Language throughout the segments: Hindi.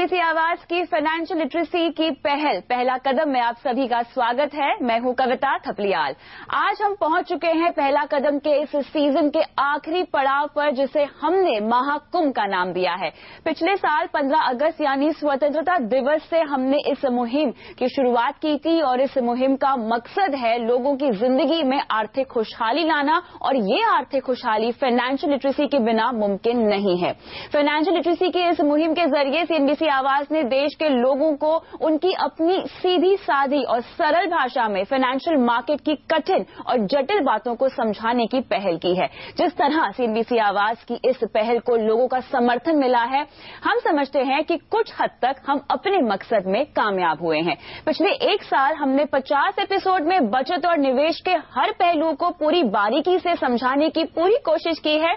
सीएनबीसी आवाज की फाइनेंशियल लिटरेसी की पहला कदम में आप सभी का स्वागत है। मैं हूं कविता थपलियाल। आज हम पहुंच चुके हैं पहला कदम के इस सीजन के आखिरी पड़ाव पर, जिसे हमने महाकुंभ का नाम दिया है। पिछले साल 15 अगस्त यानी स्वतंत्रता दिवस से हमने इस मुहिम की शुरुआत की थी और इस मुहिम का मकसद है लोगों की जिंदगी में आर्थिक खुशहाली लाना, और ये आर्थिक खुशहाली फाइनेंशियल लिटरेसी के बिना मुमकिन नहीं है। फाइनेंशियल लिटरेसी की इस मुहिम के जरिए सीएनबीसी आवाज ने देश के लोगों को उनकी अपनी सीधी सादी और सरल भाषा में फाइनेंशियल मार्केट की कठिन और जटिल बातों को समझाने की पहल की है। जिस तरह सीएनबीसी आवाज की इस पहल को लोगों का समर्थन मिला है, हम समझते हैं कि कुछ हद तक हम अपने मकसद में कामयाब हुए हैं। पिछले एक साल हमने 50 एपिसोड में बचत और निवेश के हर पहलू को पूरी बारीकी से समझाने की पूरी कोशिश की है।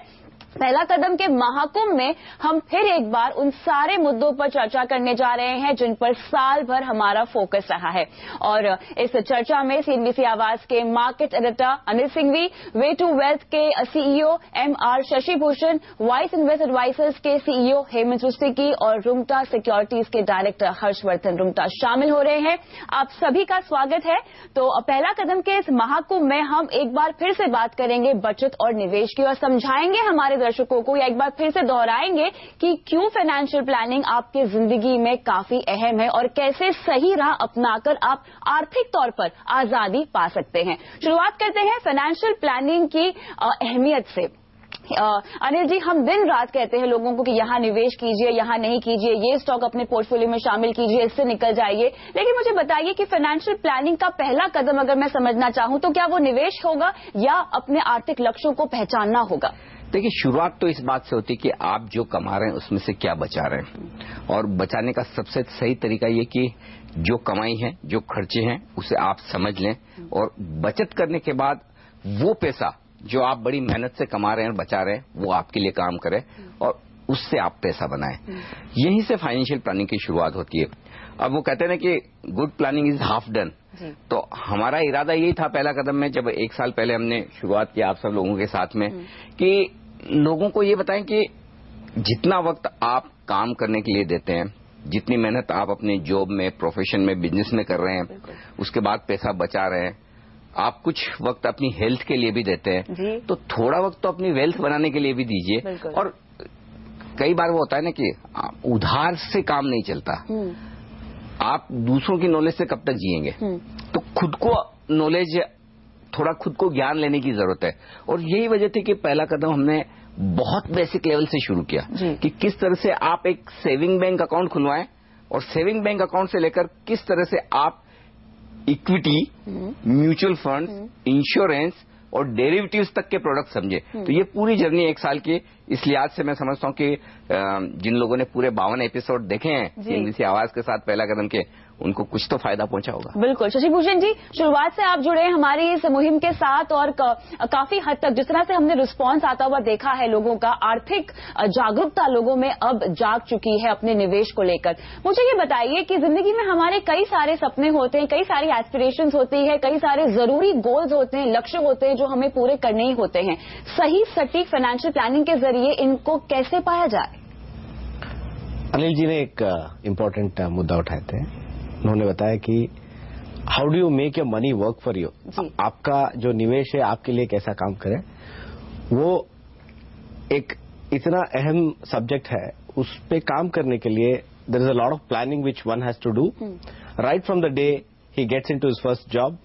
पहला कदम के महाकुंभ में हम फिर एक बार उन सारे मुद्दों पर चर्चा करने जा रहे हैं जिन पर साल भर हमारा फोकस रहा है। और इस चर्चा में सीएनबीसी आवाज के market editor Anil Singhvi, way to wealth के CEO MR Shashi Bhushan, wise invest advisors के सीईओ हेमंत रुस्तिकी और रुंगटा सिक्योरिटीज के डायरेक्टर हर्षवर्धन रुंगटा शामिल हो रहे हैं। आप सभी का स्वागत है। तो पहला कदम के इस महाकुंभ में हम एक बार फिर से बात करेंगे बचत और निवेश की, और समझाएंगे हमारे दर्शकों को, या एक बार फिर से दोहराएंगे कि क्यों फाइनेंशियल प्लानिंग आपकी जिंदगी में काफी अहम है और कैसे सही राह अपनाकर आप आर्थिक तौर पर आजादी पा सकते हैं। शुरुआत करते हैं फाइनेंशियल प्लानिंग की अहमियत से। अनिल जी, हम दिन रात कहते हैं लोगों को कि यहाँ निवेश कीजिए, यहाँ नहीं कीजिए, ये स्टॉक अपने पोर्टफोलियो में शामिल कीजिए, इससे निकल जाइए। लेकिन मुझे बताइए कि फाइनेंशियल प्लानिंग का पहला कदम अगर मैं समझना चाहूं तो क्या वो निवेश होगा या अपने आर्थिक लक्ष्यों को पहचानना होगा? देखिए, शुरुआत तो इस बात से होती है कि आप जो कमा रहे हैं उसमें से क्या बचा रहे हैं, और बचाने का सबसे सही तरीका ये कि जो कमाई है, जो खर्चे हैं, उसे आप समझ लें, और बचत करने के बाद वो पैसा जो आप बड़ी मेहनत से कमा रहे हैं और बचा रहे हैं, वो आपके लिए काम करे और उससे आप पैसा बनाएं। यहीं से फाइनेंशियल प्लानिंग की शुरुआत होती है। अब वो कहते हैं ना कि good planning is half done, तो हमारा इरादा यही था पहला कदम में, जब एक साल पहले हमने शुरुआत किया आप सब लोगों के साथ में, कि लोगों को ये बताएं कि जितना वक्त आप काम करने के लिए देते हैं, जितनी मेहनत आप अपने जॉब में, प्रोफेशन में, बिजनेस में कर रहे हैं, उसके बाद पैसा बचा रहे हैं, आप कुछ वक्त अपनी हेल्थ के लिए भी देते हैं, तो थोड़ा वक्त तो अपनी वेल्थ बनाने के लिए भी दीजिए। और कई बार वो होता है ना कि उधार से काम नहीं चलता, आप दूसरों की नॉलेज से कब तक जिएंगे, तो खुद को नॉलेज, थोड़ा खुद को ज्ञान लेने की जरूरत है। और यही वजह थी कि पहला कदम हमने बहुत बेसिक लेवल से शुरू किया कि किस तरह से आप एक सेविंग बैंक अकाउंट खुलवाएं, और सेविंग बैंक अकाउंट से लेकर किस तरह से आप इक्विटी, म्यूचुअल फंड, इंश्योरेंस और डेरिवेटिव्स तक के प्रोडक्ट समझे। तो ये पूरी जर्नी एक साल की, इस लिहाज से मैं समझता हूं कि जिन लोगों ने पूरे 52 एपिसोड देखे हैं सीएनबीसी आवाज के साथ पहला कदम के, उनको कुछ तो फायदा पहुंचा होगा। बिल्कुल। शशि भूषण जी, शुरुआत से आप जुड़े हैं हमारी इस मुहिम के साथ, और काफी हद तक जिस तरह से हमने रिस्पांस आता हुआ देखा है लोगों का, आर्थिक जागरूकता लोगों में अब जाग चुकी है अपने निवेश को लेकर। मुझे ये बताइए कि जिंदगी में हमारे कई सारे सपने होते हैं, कई सारी एस्पिरेशंस होती है, कई सारे जरूरी गोल्स होते हैं, लक्ष्य होते हैं जो हमें पूरे करने ही होते हैं। सही सटीक फाइनेंशियल प्लानिंग के जरिए इनको कैसे पाया जाए? अनिल जी ने एक इम्पोर्टेंट मुद्दा उठाए थे। उन्होंने बताया कि how do you make your money work for you, आपका जो निवेश है आपके लिए कैसा काम करे। वो एक इतना अहम सब्जेक्ट है, उस पे काम करने के लिए there is a lot of planning which one has to do right from the day he gets into his first job.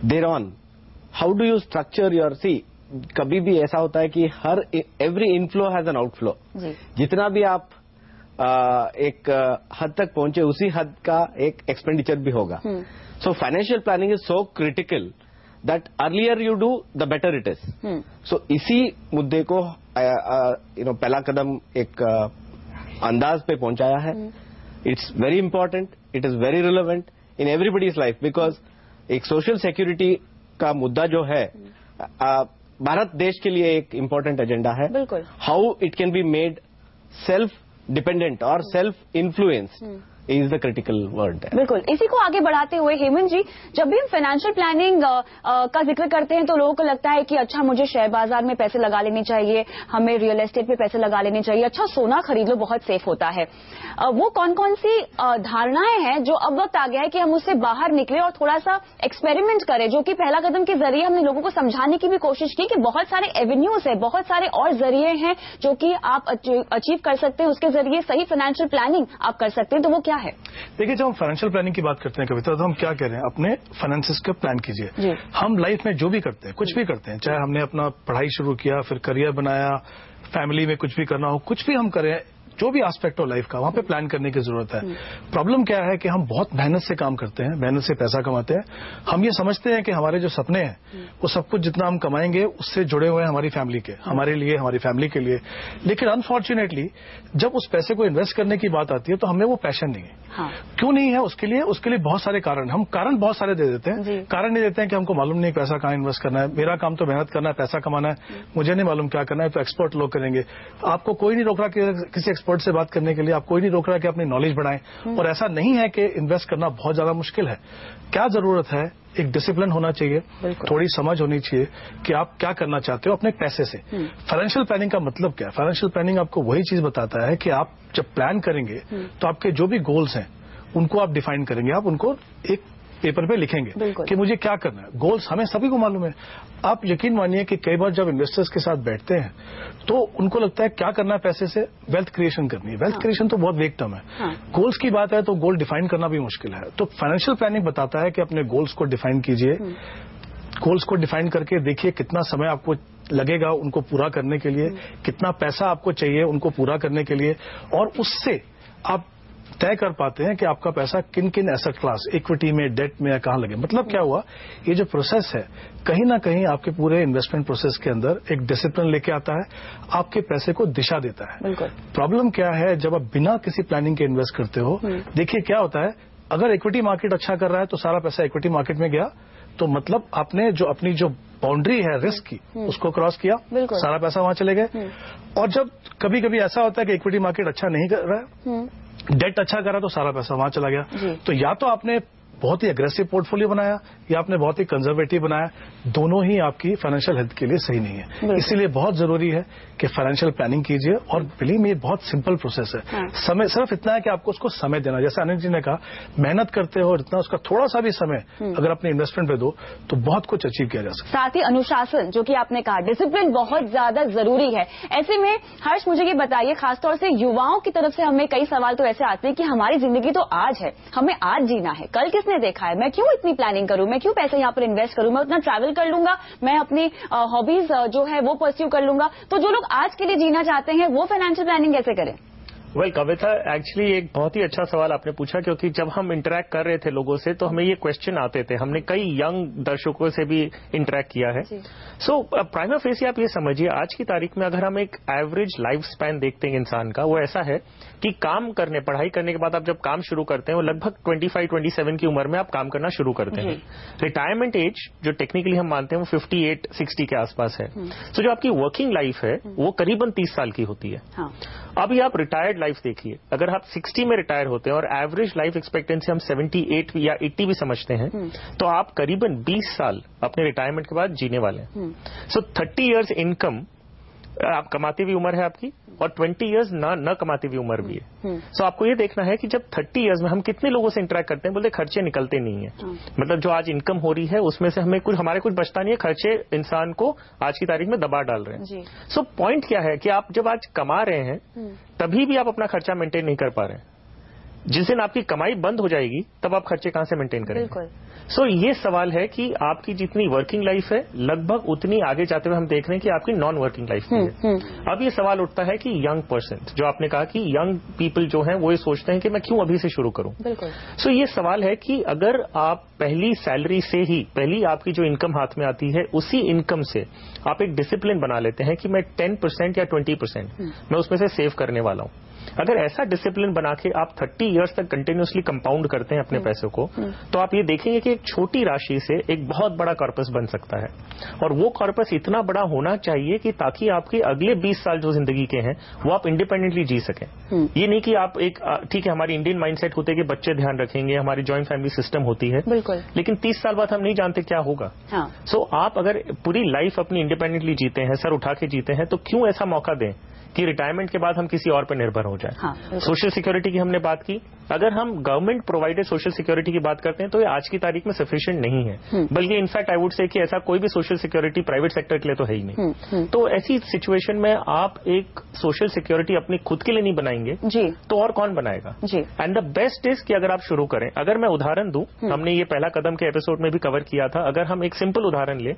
There on how do you structure your, see कभी भी ऐसा होता है कि every inflow has an outflow. जितना भी आप एक हद तक पहुंचे, उसी हद का एक एक्सपेंडिचर भी होगा। So financial planning is so critical that earlier you do the better it is. So इसी मुद्दे को पहला कदम एक अंदाज पे पहुंचाया है। It's very important, it is very relevant in everybody's life, because एक सोशल सिक्योरिटी का मुद्दा जो है भारत देश के लिए एक इम्पोर्टेंट एजेंडा है। बिल्कुल। How it can be made self dependent और self influence is the critical word. बिल्कुल, इसी को आगे बढ़ाते हुए हेमंत जी, जब भी हम फाइनेंशियल प्लानिंग का जिक्र करते हैं तो लोगों को लगता है कि अच्छा मुझे शेयर बाजार में पैसे लगा लेने चाहिए, हमें रियल एस्टेट पे पैसे लगा लेने चाहिए, अच्छा सोना खरीद लो बहुत सेफ होता है। वो कौन कौन सी धारणाएं हैं जो अब वक्त आ गया है कि हम उससे बाहर निकले और थोड़ा सा एक्सपेरिमेंट करें, जो कि पहला कदम के जरिए हमने लोगों को समझाने की भी कोशिश की कि बहुत सारे एवेन्यूज है, बहुत सारे और जरिए हैं जो कि आप अचीव कर सकते हैं, उसके जरिए सही फाइनेंशियल प्लानिंग आप कर सकते हैं, तो वो क्या है? देखिए, जब हम फाइनेंशियल प्लानिंग की बात करते हैं कविता, तो हम क्या कह रहे हैं, अपने फाइनेंसिस का प्लान कीजिए। हम लाइफ में जो भी करते हैं, कुछ भी करते हैं, चाहे हमने अपना पढ़ाई शुरू किया, फिर करियर बनाया, फैमिली में कुछ भी करना हो, कुछ भी हम करें, जो भी एस्पेक्ट हो लाइफ का, वहां पे प्लान करने की जरूरत है। प्रॉब्लम क्या है कि हम बहुत मेहनत से काम करते हैं, मेहनत से पैसा कमाते हैं। हम ये समझते हैं कि हमारे जो सपने हैं वो सब कुछ जितना हम कमाएंगे उससे जुड़े हुए हैं हमारी फैमिली के, हमारे लिए, हमारी फैमिली के लिए। लेकिन अनफॉर्चुनेटली जब उस पैसे को इन्वेस्ट करने की बात आती है तो हमें वो पैशन नहीं है। क्यों नहीं है? उसके लिए बहुत सारे कारण, हम कारण बहुत सारे दे देते हैं। कारण नहीं देते हैं कि हमको मालूम नहीं पैसा कहाँ इन्वेस्ट करना है, मेरा काम तो मेहनत करना है, पैसा कमाना है, मुझे नहीं मालूम क्या करना है, तो एक्सपर्ट लोग करेंगे। आपको कोई नहीं रोक रहा किसी एक्सपर्ट से बात करने के लिए, आप कोई नहीं रोक रहा कि अपनी नॉलेज बढ़ाएं। और ऐसा नहीं है कि इन्वेस्ट करना बहुत ज्यादा मुश्किल है। क्या जरूरत है? एक डिसिप्लिन होना चाहिए, थोड़ी समझ होनी चाहिए कि आप क्या करना चाहते हो अपने पैसे से। फाइनेंशियल प्लानिंग का मतलब क्या है? फाइनेंशियल प्लानिंग आपको वही चीज बताता है कि आप जब प्लान करेंगे तो आपके जो भी गोल्स हैं उनको आप डिफाइन करेंगे, आप उनको एक पेपर पे लिखेंगे कि मुझे क्या करना है। गोल्स हमें सभी को मालूम है। आप यकीन मानिए कि कई बार जब इन्वेस्टर्स के साथ बैठते हैं तो उनको लगता है क्या करना है पैसे से, वेल्थ क्रिएशन करनी है। वेल्थ क्रिएशन तो बहुत वेग टर्म है। गोल्स की बात है तो गोल डिफाइन करना भी मुश्किल है। तो फाइनेंशियल प्लानिंग बताता है कि अपने गोल्स को डिफाइन कीजिए। गोल्स को डिफाइन करके देखिए कितना समय आपको लगेगा उनको पूरा करने के लिए, कितना पैसा आपको चाहिए उनको पूरा करने के लिए, और उससे आप तय कर पाते हैं कि आपका पैसा किन किन एसेट क्लास, इक्विटी में, डेट में, या कहां लगे। मतलब क्या हुआ, ये जो प्रोसेस है कहीं ना कहीं आपके पूरे इन्वेस्टमेंट प्रोसेस के अंदर एक डिसिप्लिन लेके आता है, आपके पैसे को दिशा देता है। प्रॉब्लम क्या है, जब आप बिना किसी प्लानिंग के इन्वेस्ट करते हो, देखिए क्या होता है, अगर इक्विटी मार्केट अच्छा कर रहा है तो सारा पैसा इक्विटी मार्केट में गया, तो मतलब आपने जो अपनी जो बाउंड्री है रिस्क की उसको क्रॉस किया, सारा पैसा वहां चले गए। और जब कभी कभी ऐसा होता है कि इक्विटी मार्केट अच्छा नहीं कर रहा है, डेट अच्छा करा, तो सारा पैसा वहां चला गया। तो या तो आपने बहुत ही एग्रेसिव पोर्टफोलियो बनाया या आपने बहुत ही कंजर्वेटिव बनाया, दोनों ही आपकी फाइनेंशियल हेल्थ के लिए सही नहीं है। इसीलिए बहुत जरूरी है कि फाइनेंशियल प्लानिंग कीजिए। और बिलीव मी, ये बहुत सिंपल प्रोसेस है। समय सिर्फ इतना है कि आपको उसको समय देना। जैसे अनिल जी ने कहा, मेहनत करते हो, इतना उसका थोड़ा सा भी समय अगर अपने इन्वेस्टमेंट पे दो तो बहुत कुछ अचीव किया जा सकता है। साथ ही अनुशासन, जो कि आपने कहा, डिसिप्लिन बहुत ज्यादा जरूरी है। ऐसे में हर्ष, मुझे ये बताइए, खासतौर से युवाओं की तरफ से हमें कई सवाल तो ऐसे आते हैं कि हमारी जिंदगी तो आज है, हमें आज जीना है, कल किसने देखा है, मैं क्यों इतनी प्लानिंग करूं, मैं क्यों पैसे यहाँ पर इन्वेस्ट करूं, मैं उतना ट्रैवल कर लूंगा, मैं अपनी हॉबीज जो है वो परस्यू कर लूंगा। तो जो लोग आज के लिए जीना चाहते हैं वो फाइनेंशियल प्लानिंग कैसे करें? कविता, एक्चुअली एक बहुत ही अच्छा सवाल आपने पूछा, क्योंकि जब हम इंटरेक्ट कर रहे थे लोगों से तो हमें ये क्वेश्चन आते थे। हमने कई यंग दर्शकों से भी इंटरेक्ट किया है। सो प्राइमा फेसी आप ये समझिए, आज की तारीख में अगर हम एक एवरेज लाइफ स्पैन देखते हैं इंसान का, वो ऐसा है कि काम करने, पढ़ाई करने के बाद आप जब काम शुरू करते हैं, वो लगभग 25-27 की उम्र में आप काम करना शुरू करते हैं। रिटायरमेंट एज जो टेक्निकली हम मानते हैं वो 58-60 के आसपास है। तो जो आपकी वर्किंग लाइफ है वो करीबन 30 साल की होती है। अभी आप रिटायर्ड लाइफ देखिए, अगर आप 60 में रिटायर होते हैं और एवरेज लाइफ एक्सपेक्टेंसी हम 78 या 80 भी समझते हैं, तो आप करीबन 20 साल अपने रिटायरमेंट के बाद जीने वाले हैं। सो 30 इयर्स इनकम आप कमाती हुई उम्र है आपकी, और 20 इयर्स न कमाती हुई उम्र भी है। सो आपको ये देखना है कि जब 30 इयर्स में हम कितने लोगों से इंटरेक्ट करते हैं, बोलते खर्चे निकलते नहीं है। मतलब जो आज इनकम हो रही है उसमें से हमें हमारे कुछ बचता नहीं है, खर्चे इंसान को आज की तारीख में दबा डाल रहे हैं। सो पॉइंट क्या है कि आप जब आज कमा रहे हैं तभी भी आप अपना खर्चा मेंटेन नहीं कर पा रहे हैं। जिस दिन आपकी कमाई बंद हो जाएगी तब आप खर्चे कहां से मेंटेन करेंगे? सो ये सवाल है कि आपकी जितनी वर्किंग लाइफ है लगभग उतनी आगे जाते हुए हम देख रहे हैं कि आपकी नॉन वर्किंग लाइफ भी है। अब ये सवाल उठता है कि यंग पर्सन, जो आपने कहा कि यंग पीपल जो हैं वो ये सोचते हैं कि मैं क्यों अभी से शुरू करूं। सो ये सवाल है कि अगर आप पहली सैलरी से ही, पहली आपकी जो इनकम हाथ में आती है उसी इनकम से आप एक डिसिप्लिन बना लेते हैं कि मैं 10% या 20% मैं उसमें से सेव करने वाला हूं। अगर ऐसा डिसिप्लिन बना के आप 30 इयर्स तक कंटिन्यूसली कंपाउंड करते हैं अपने पैसों को, तो आप ये देखेंगे कि एक छोटी राशि से एक बहुत बड़ा कॉर्पस बन सकता है। और वो कॉर्पस इतना बड़ा होना चाहिए कि ताकि आपके अगले 20 साल जो जिंदगी के हैं वो आप इंडिपेंडेंटली जी सकें। ये नहीं कि आप एक, ठीक है हमारी इंडियन माइंडसेट होते हैं कि बच्चे ध्यान रखेंगे, हमारी जॉइंट फैमिली सिस्टम होती है, बिल्कुल, लेकिन 30 साल बाद हम नहीं जानते क्या होगा। सो आप अगर पूरी लाइफ अपनी इंडिपेंडेंटली जीते हैं, सर उठा के जीते हैं, तो क्यों ऐसा मौका दें कि रिटायरमेंट के बाद हम किसी और पर निर्भर हो जाए। सोशल सिक्योरिटी की हमने बात की, अगर हम गवर्नमेंट प्रोवाइडेड सोशल सिक्योरिटी की बात करते हैं तो ये आज की तारीख में सफिशिएंट नहीं है, बल्कि इनफैक्ट आई वुड से कि ऐसा कोई भी सोशल सिक्योरिटी प्राइवेट सेक्टर के लिए तो है ही नहीं। तो ऐसी सिचुएशन में आप एक सोशल सिक्योरिटी अपनी खुद के लिए नहीं बनाएंगे जी, तो और कौन बनाएगा जी। एंड द बेस्ट इज कि अगर आप शुरू करें, अगर मैं उदाहरण दूं, हमने ये पहला कदम के एपिसोड में भी कवर किया था, अगर हम एक सिंपल उदाहरण ले,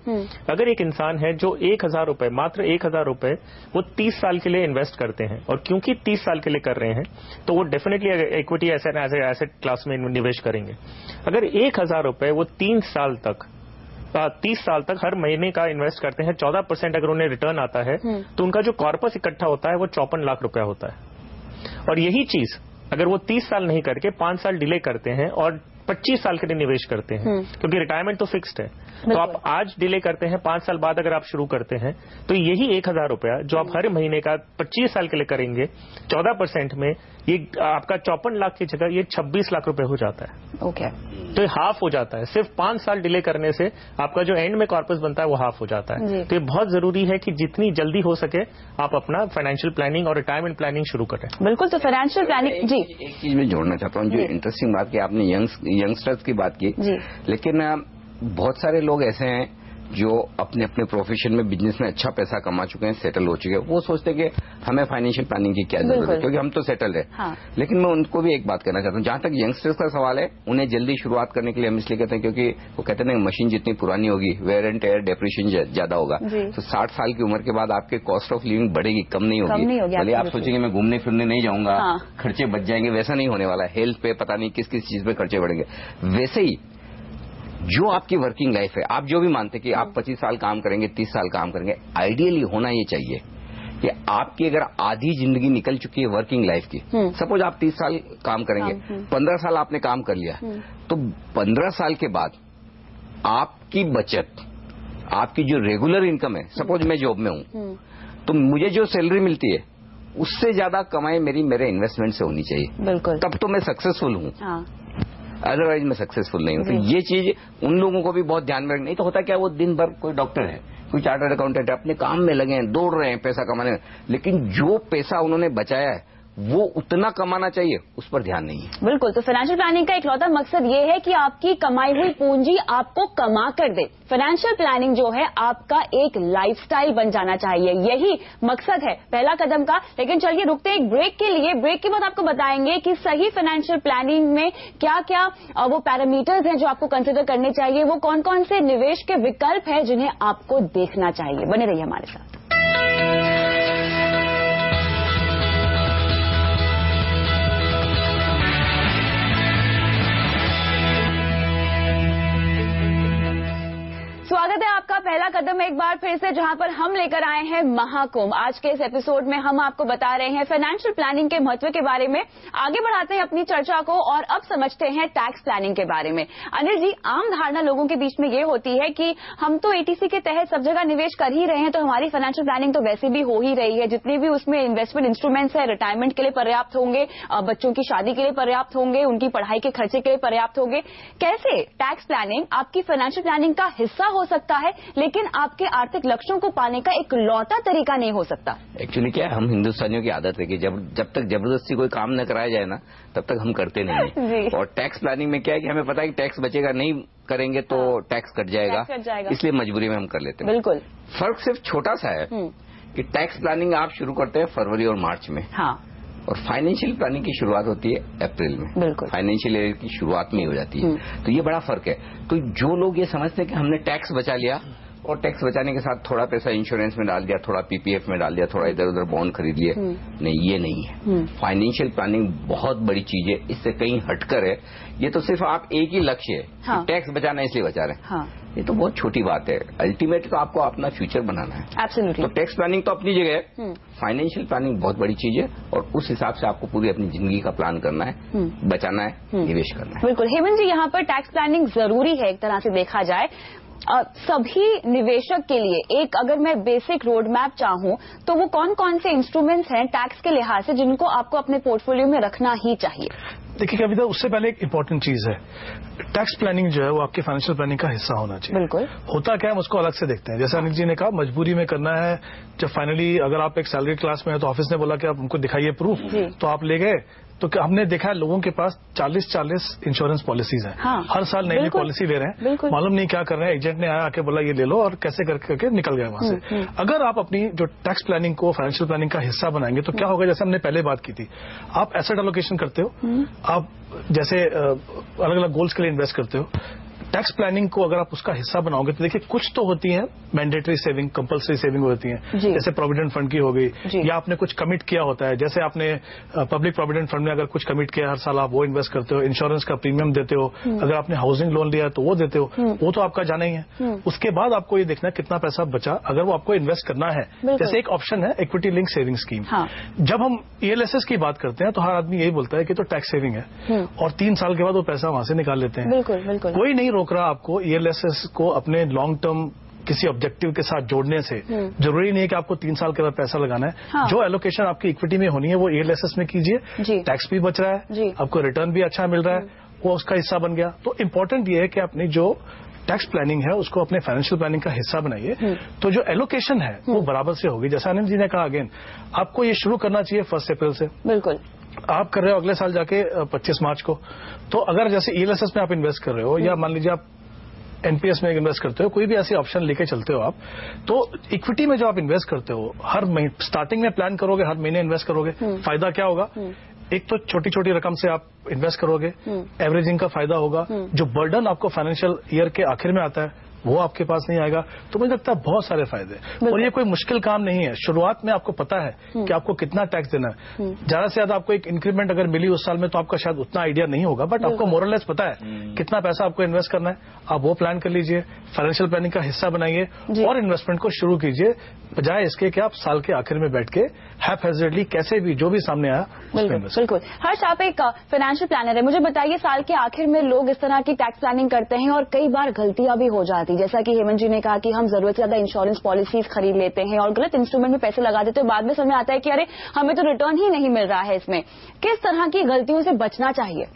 अगर एक इंसान है जो 1000 रुपए, मात्र 1000 रुपए वो 30 साल के लिए इन्वेस्ट करते हैं, और क्योंकि 30 साल के लिए कर रहे हैं तो वो डेफिनेटली इक्विटी एसेट क्लास में निवेश करेंगे। अगर 1000 रुपए वो 30 साल तक हर महीने का इन्वेस्ट करते हैं, 14% अगर उन्हें रिटर्न आता है, तो उनका जो कॉर्पस इकट्ठा होता है वो 54 लाख रुपया होता है। और यही चीज अगर वो 30 साल नहीं करके 5 साल डिले करते हैं और 25 साल के लिए निवेश करते हैं, क्योंकि रिटायरमेंट तो फिक्स्ड है, तो आप आज डिले करते हैं, 5 साल बाद अगर आप शुरू करते हैं, तो यही 1000 रुपया जो आप हर महीने का 25 साल के लिए करेंगे 14% में, ये आपका 54 लाख की जगह ये 26 लाख रुपए हो जाता है। ओके, तो ये हाफ हो जाता है। सिर्फ 5 साल डिले करने से आपका जो एंड में कॉर्पस बनता है वो हाफ हो जाता है। तो ये बहुत जरूरी है कि जितनी जल्दी हो सके आप अपना फाइनेंशियल प्लानिंग और रिटायरमेंट प्लानिंग शुरू करें। बिल्कुल, तो फाइनेंशियल प्लानिंग जी, एक चीज मैं जोड़ना चाहता हूँ, जो इंटरेस्टिंग बात की आपने यंगस्टर्स की बात की, लेकिन बहुत सारे लोग ऐसे हैं जो अपने अपने प्रोफेशन में, बिजनेस में अच्छा पैसा कमा चुके हैं, सेटल हो चुके हैं, वो सोचते हैं कि हमें फाइनेंशियल प्लानिंग की क्या जरूरत है, क्योंकि हम तो सेटल है। लेकिन मैं उनको भी एक बात कहना चाहता हूँ, जहां तक यंगस्टर्स का सवाल है, उन्हें जल्दी शुरुआत करने के लिए हम इसलिए कहते हैं क्योंकि वो कहते हैं मशीन जितनी पुरानी होगी, वेयर एंड टेयर, डेप्रिशिएशन ज्यादा होगा, तो 60 साल की उम्र के बाद आपके कॉस्ट ऑफ लिविंग बढ़ेगी, कम नहीं होगी। भले आप सोचेंगे मैं घूमने फिरने नहीं जाऊंगा, खर्चे बच जाएंगे, वैसा नहीं होने वाला। हेल्थ पे पता नहीं किस किस चीज पे खर्चे बढ़ेंगे। वैसे ही जो आपकी वर्किंग लाइफ है, आप जो भी मानते कि आप 25 साल काम करेंगे, 30 साल काम करेंगे, आइडियली होना ये चाहिए कि आपकी अगर आधी जिंदगी निकल चुकी है वर्किंग लाइफ की, सपोज आप 30 साल काम करेंगे, 15 साल आपने काम कर लिया, तो 15 साल के बाद आपकी बचत, आपकी जो रेगुलर इनकम है, सपोज मैं जॉब में हूं, तो मुझे जो सैलरी मिलती है उससे ज्यादा कमाई मेरे इन्वेस्टमेंट से होनी चाहिए। बिल्कुल, तब तो मैं सक्सेसफुल हूं, अदरवाइज मैं सक्सेसफुल नहीं हूं। तो ये चीज उन लोगों को भी बहुत ध्यान में रखनी। नहीं तो होता क्या, वो दिन भर कोई डॉक्टर है, कोई चार्टर्ड अकाउंटेंट है, अपने काम में लगे हैं, दौड़ रहे हैं पैसा कमाने में, लेकिन जो पैसा उन्होंने बचाया है वो उतना कमाना चाहिए, उस पर ध्यान नहीं है। बिल्कुल, तो फाइनेंशियल प्लानिंग का इकलौता मकसद ये है कि आपकी कमाई हुई पूंजी आपको कमा कर दे। फाइनेंशियल प्लानिंग जो है आपका एक लाइफस्टाइल बन जाना चाहिए, यही मकसद है पहला कदम का। लेकिन चलिए रुकते हैं एक ब्रेक के लिए, ब्रेक के बाद आपको बताएंगे कि सही फाइनेंशियल प्लानिंग में क्या क्या वो पैरामीटर्स हैं जो आपको कंसिडर करने चाहिए, वो कौन कौन से निवेश के विकल्प हैं जिन्हें आपको देखना चाहिए। बने रहिए हमारे साथ। स्वागत है आपका पहला कदम एक बार फिर से, जहां पर हम लेकर आए हैं महाकुंभ। आज के इस एपिसोड में हम आपको बता रहे हैं फाइनेंशियल प्लानिंग के महत्व के बारे में। आगे बढ़ाते हैं अपनी चर्चा को और अब समझते हैं टैक्स प्लानिंग के बारे में। अनिल जी, आम धारणा लोगों के बीच में ये होती है कि हम तो एटीसी के तहत सब जगह निवेश कर ही रहे हैं, तो हमारी फाइनेंशियल प्लानिंग तो वैसे भी हो ही रही है, जितने भी उसमें इन्वेस्टमेंट इंस्ट्रूमेंट्स है रिटायरमेंट के लिए पर्याप्त होंगे, बच्चों की शादी के लिए पर्याप्त होंगे, उनकी पढ़ाई के खर्चे के लिए पर्याप्त होंगे। कैसे टैक्स प्लानिंग आपकी फाइनेंशियल प्लानिंग का हिस्सा हो सकता है, लेकिन आपके आर्थिक लक्ष्यों को पाने का एक लौता तरीका नहीं हो सकता? एक्चुअली क्या है, हम हिंदुस्तानियों की आदत है कि जब तक जबरदस्ती कोई काम न कराया जाए ना, तब तक हम करते नहीं है। और टैक्स प्लानिंग में क्या है कि हमें पता है कि टैक्स बचेगा, नहीं करेंगे तो टैक्स कट जाएगा, इसलिए मजबूरी में हम कर लेते हैं। बिल्कुल, फर्क सिर्फ छोटा सा है कि टैक्स प्लानिंग आप शुरू करते हैं फरवरी और मार्च में, और फाइनेंशियल प्लानिंग की शुरुआत होती है अप्रैल में। बिल्कुल, फाइनेंशियल ईयर की शुरुआत में ही हो जाती है। तो ये बड़ा फर्क है। तो जो लोग ये समझते हैं कि हमने टैक्स बचा लिया, और टैक्स बचाने के साथ थोड़ा पैसा इंश्योरेंस में डाल दिया, थोड़ा पीपीएफ में डाल दिया, थोड़ा इधर उधर बॉन्ड खरीद लिए, नहीं, ये नहीं है। फाइनेंशियल प्लानिंग बहुत बड़ी चीज है, इससे कहीं हटकर है। ये तो सिर्फ आप एक ही लक्ष्य है, हाँ। टैक्स बचाना इसलिए बचा रहे हैं, हाँ। ये तो बहुत छोटी बात है। अल्टीमेट तो आपको अपना फ्यूचर बनाना है। एब्सोल्युटली। तो टैक्स प्लानिंग तो अपनी जगह है, फाइनेंशियल प्लानिंग बहुत बड़ी चीज है, और उस हिसाब से आपको पूरी अपनी जिंदगी का प्लान करना है, बचाना है, निवेश करना है। बिल्कुल हेमंत जी, यहाँ पर टैक्स प्लानिंग जरूरी है एक तरह से देखा जाए। सभी निवेशक के लिए एक अगर मैं बेसिक रोड मैप चाहूं तो वो कौन कौन से इंस्ट्रूमेंट्स हैं टैक्स के लिहाज से जिनको आपको अपने पोर्टफोलियो में रखना ही चाहिए? देखिए कविता, उससे पहले एक इम्पोर्टेंट चीज है, टैक्स प्लानिंग जो है वो आपकी फाइनेंशियल प्लानिंग का हिस्सा होना चाहिए। बिल्कुल। होता क्या है, हम उसको अलग से देखते हैं। जैसे अनिल जी ने कहा, मजबूरी में करना है। जब फाइनली अगर आप एक सैलरी क्लास में है तो ऑफिस ने बोला कि आप हमको दिखाइए प्रूफ, तो आप ले गए। तो हमने देखा है लोगों के पास 40 इंश्योरेंस पॉलिसीज हैं, हाँ। हर साल नई नई पॉलिसी ले रहे हैं, मालूम नहीं क्या कर रहे हैं। एजेंट ने आया आके बोला ये ले लो, और कैसे करके निकल गए वहां से। अगर आप अपनी जो टैक्स प्लानिंग को फाइनेंशियल प्लानिंग का हिस्सा बनाएंगे तो क्या होगा, जैसे हमने पहले बात की थी, आप एसेट एलोकेशन करते हो, आप जैसे अलग अलग गोल्स के लिए इन्वेस्ट करते हो। टैक्स प्लानिंग को अगर आप उसका हिस्सा बनाओगे तो देखिए कुछ तो होती है मैंडेटरी सेविंग, कंपल्सरी सेविंग होती है, जैसे प्रोविडेंट फंड की हो गई, या आपने कुछ कमिट किया होता है, जैसे आपने पब्लिक प्रोविडेंट फंड में अगर कुछ कमिट किया हर साल आप वो इन्वेस्ट करते हो, इंश्योरेंस का प्रीमियम देते हो, अगर आपने हाउसिंग लोन लिया है तो वो देते हो, वो तो आपका जाना ही है। उसके बाद आपको ये देखना है कितना पैसा बचा, अगर वो आपको इन्वेस्ट करना है। जैसे एक ऑप्शन है इक्विटी लिंक सेविंग स्कीम। जब हम ELSS की बात करते हैं तो हर आदमी यही बोलता है कि तो टैक्स सेविंग है, और 3 साल के बाद वो पैसा वहां से निकाल लेते हैं। कोई नहीं रोक रहा आपको ELSS को अपने लॉन्ग टर्म किसी ऑब्जेक्टिव के साथ जोड़ने से। जरूरी नहीं है कि आपको 3 साल के बाद पैसा लगाना है। हाँ। जो एलोकेशन आपकी इक्विटी में होनी है वो ELSS में कीजिए, टैक्स भी बच रहा है, आपको रिटर्न भी अच्छा मिल रहा है, वो उसका हिस्सा बन गया। तो इम्पोर्टेंट ये है कि अपनी जो टैक्स प्लानिंग है उसको अपने फाइनेंशियल प्लानिंग का हिस्सा बनाइए, तो जो एलोकेशन है वो बराबर से होगी। जैसा अनिल जी ने कहा, अगेन आपको ये शुरू करना चाहिए 1 अप्रैल से। बिल्कुल। आप कर रहे हो अगले साल जाके 25 मार्च को, तो अगर जैसे ELSS में आप इन्वेस्ट कर रहे हो, या मान लीजिए आप NPS में इन्वेस्ट करते हो, कोई भी ऐसी ऑप्शन लेके चलते हो आप, तो इक्विटी में जो आप इन्वेस्ट करते हो हर महीने स्टार्टिंग में प्लान करोगे, हर महीने इन्वेस्ट करोगे, फायदा क्या होगा? एक तो छोटी छोटी रकम से आप इन्वेस्ट करोगे, एवरेजिंग का फायदा होगा। जो बर्डन आपको फाइनेंशियल ईयर के आखिर में आता है वो आपके पास नहीं आएगा। तो मुझे लगता है बहुत सारे फायदे, और ये कोई मुश्किल काम नहीं है। शुरुआत में आपको पता है कि आपको कितना टैक्स देना है। ज्यादा से ज्यादा आपको एक इंक्रीमेंट अगर मिली उस साल में तो आपका शायद उतना आइडिया नहीं होगा, बट आपको मोरलेस पता है कितना पैसा आपको इन्वेस्ट करना है। आप वो प्लान कर लीजिए, फाइनेंशियल प्लानिंग का हिस्सा बनाइए, और इन्वेस्टमेंट को शुरू कीजिए, बजाय इसके कि आप साल के आखिर में बैठ के हैफहेजर्डली कैसे भी जो भी सामने आया उसमें इन्वेस्ट। बिल्कुल। हर्ष, आप एक फाइनेंशियल प्लानर है, मुझे बताइए साल के आखिर में लोग इस तरह की टैक्स प्लानिंग करते हैं और कई बार गलतियां भी हो जाती, जैसा कि हेमंत जी ने कहा कि हम जरूरत से ज्यादा इंश्योरेंस पॉलिसीज खरीद लेते हैं और गलत इंस्ट्रूमेंट में पैसे लगा देते हैं। बाद में समझ आता है कि अरे हमें तो रिटर्न ही नहीं मिल रहा है इसमें। किस तरह की गलतियों से बचना चाहिए?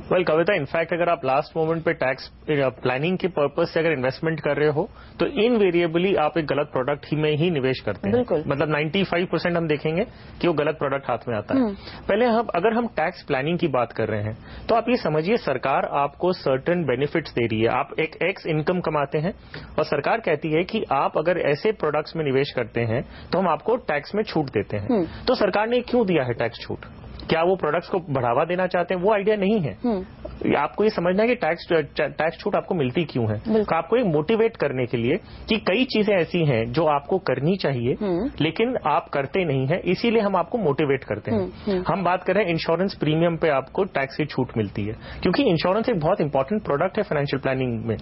वेल कविता, इनफैक्ट अगर आप लास्ट मोमेंट पे टैक्स प्लानिंग के पर्पज से अगर इन्वेस्टमेंट कर रहे हो तो इनवेरिएबली आप एक गलत प्रोडक्ट ही में ही निवेश करते हैं। बिल्कुल। मतलब 95% हम देखेंगे कि वो गलत प्रोडक्ट हाथ में आता है। पहले अगर हम टैक्स प्लानिंग की बात कर रहे हैं तो आप ये समझिए सरकार आपको सर्टेन बेनिफिट्स दे रही है। आप एक एक्स इनकम कमाते हैं और सरकार कहती है कि आप अगर ऐसे प्रोडक्ट्स में निवेश करते हैं तो हम आपको टैक्स में छूट देते हैं। तो सरकार ने क्यों दिया है टैक्स छूट? क्या वो प्रोडक्ट्स को बढ़ावा देना चाहते हैं? वो आइडिया नहीं है। आपको ये समझना है कि टैक्स छूट आपको मिलती क्यों है। आपको ये मोटिवेट करने के लिए कि कई चीजें ऐसी हैं जो आपको करनी चाहिए लेकिन आप करते नहीं है, इसीलिए हम आपको मोटिवेट करते हैं। हम बात कर रहे हैं इंश्योरेंस प्रीमियम पे आपको टैक्स की छूट मिलती है, क्योंकि इंश्योरेंस एक बहुत इंपॉर्टेंट प्रोडक्ट है फाइनेंशियल प्लानिंग में।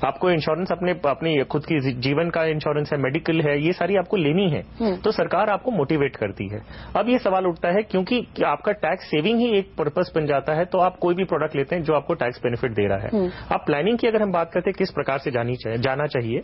आपको इंश्योरेंस अपने खुद की जीवन का इंश्योरेंस है, मेडिकल है, ये सारी आपको लेनी है, तो सरकार आपको मोटिवेट करती है। अब ये सवाल उठता है क्योंकि आपका टैक्स सेविंग ही एक पर्पस बन जाता है तो आप कोई भी प्रोडक्ट लेते हैं जो आपको टैक्स बेनिफिट दे रहा है। अब प्लानिंग की अगर हम बात करते हैं किस प्रकार से जाना चाहिए,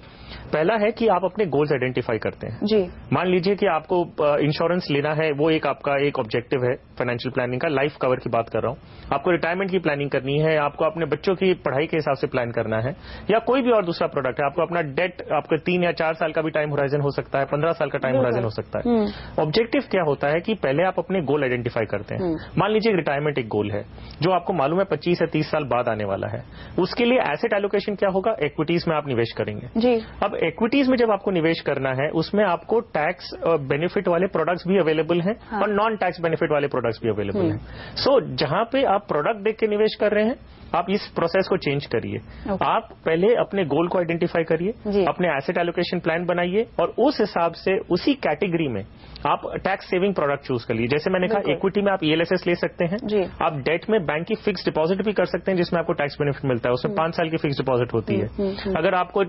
पहला है कि आप अपने गोल्स आइडेंटिफाई करते हैं। जी। मान लीजिए कि आपको इंश्योरेंस लेना है, वो एक आपका एक ऑब्जेक्टिव है फाइनेंशियल प्लानिंग का। लाइफ कवर की बात कर रहा हूं। आपको रिटायरमेंट की प्लानिंग करनी है, आपको अपने बच्चों की पढ़ाई के हिसाब से प्लान करना है, या कोई भी और दूसरा प्रोडक्ट है, आपको अपना डेट, आपका 3 या 4 साल का भी टाइम होराइजन हो सकता है, 15 साल का टाइम होराइजन हो सकता है। ऑब्जेक्टिव क्या होता है कि पहले आप अपने गोल आइडेंटिफाई करते हैं। मान लीजिए रिटायरमेंट एक गोल है जो आपको मालूम है 25 या 30 साल बाद आने वाला है। उसके लिए एसेट एलोकेशन क्या होगा? इक्विटीज में आप निवेश करेंगे। जी। अब इक्विटीज में जब आपको निवेश करना है उसमें आपको टैक्स बेनिफिट वाले प्रोडक्ट्स भी अवेलेबल हैं और नॉन टैक्स बेनिफिट वाले प्रोडक्ट्स भी अवेलेबल हैं। सो जहां पे आप प्रोडक्ट देख के निवेश कर रहे हैं आप इस प्रोसेस को चेंज करिए। आप पहले अपने गोल को आइडेंटिफाई करिए, अपने एसेट एलोकेशन प्लान बनाइए और उस हिसाब से उसी कैटेगरी में आप टैक्स सेविंग प्रोडक्ट चूज कर लीजिए। जैसे मैंने कहा, इक्विटी में आप ELSS ले सकते हैं, आप डेट में बैंक की फिक्स डिपॉजिट भी कर सकते हैं जिसमें आपको टैक्स बेनिफिट मिलता है, उसमें 5 साल की फिक्स डिपॉजिट होती है। अगर आपको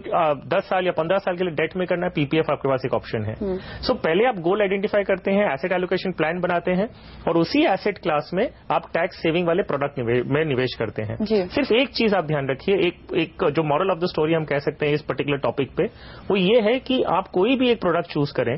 10 साल या 15 साल के लिए डेट में करना है, PPF आपके पास एक ऑप्शन है। सो पहले आप गोल आइडेंटिफाई करते हैं, एसेट एलोकेशन प्लान बनाते हैं और उसी एसेट क्लास में आप टैक्स सेविंग वाले प्रोडक्ट में निवेश करते हैं। सिर्फ एक चीज आप ध्यान रखिए, एक जो मॉरल ऑफ द स्टोरी हम कह सकते हैं इस पर्टिकुलर टॉपिक पे, वो ये है कि आप कोई भी एक प्रोडक्ट चूज करें,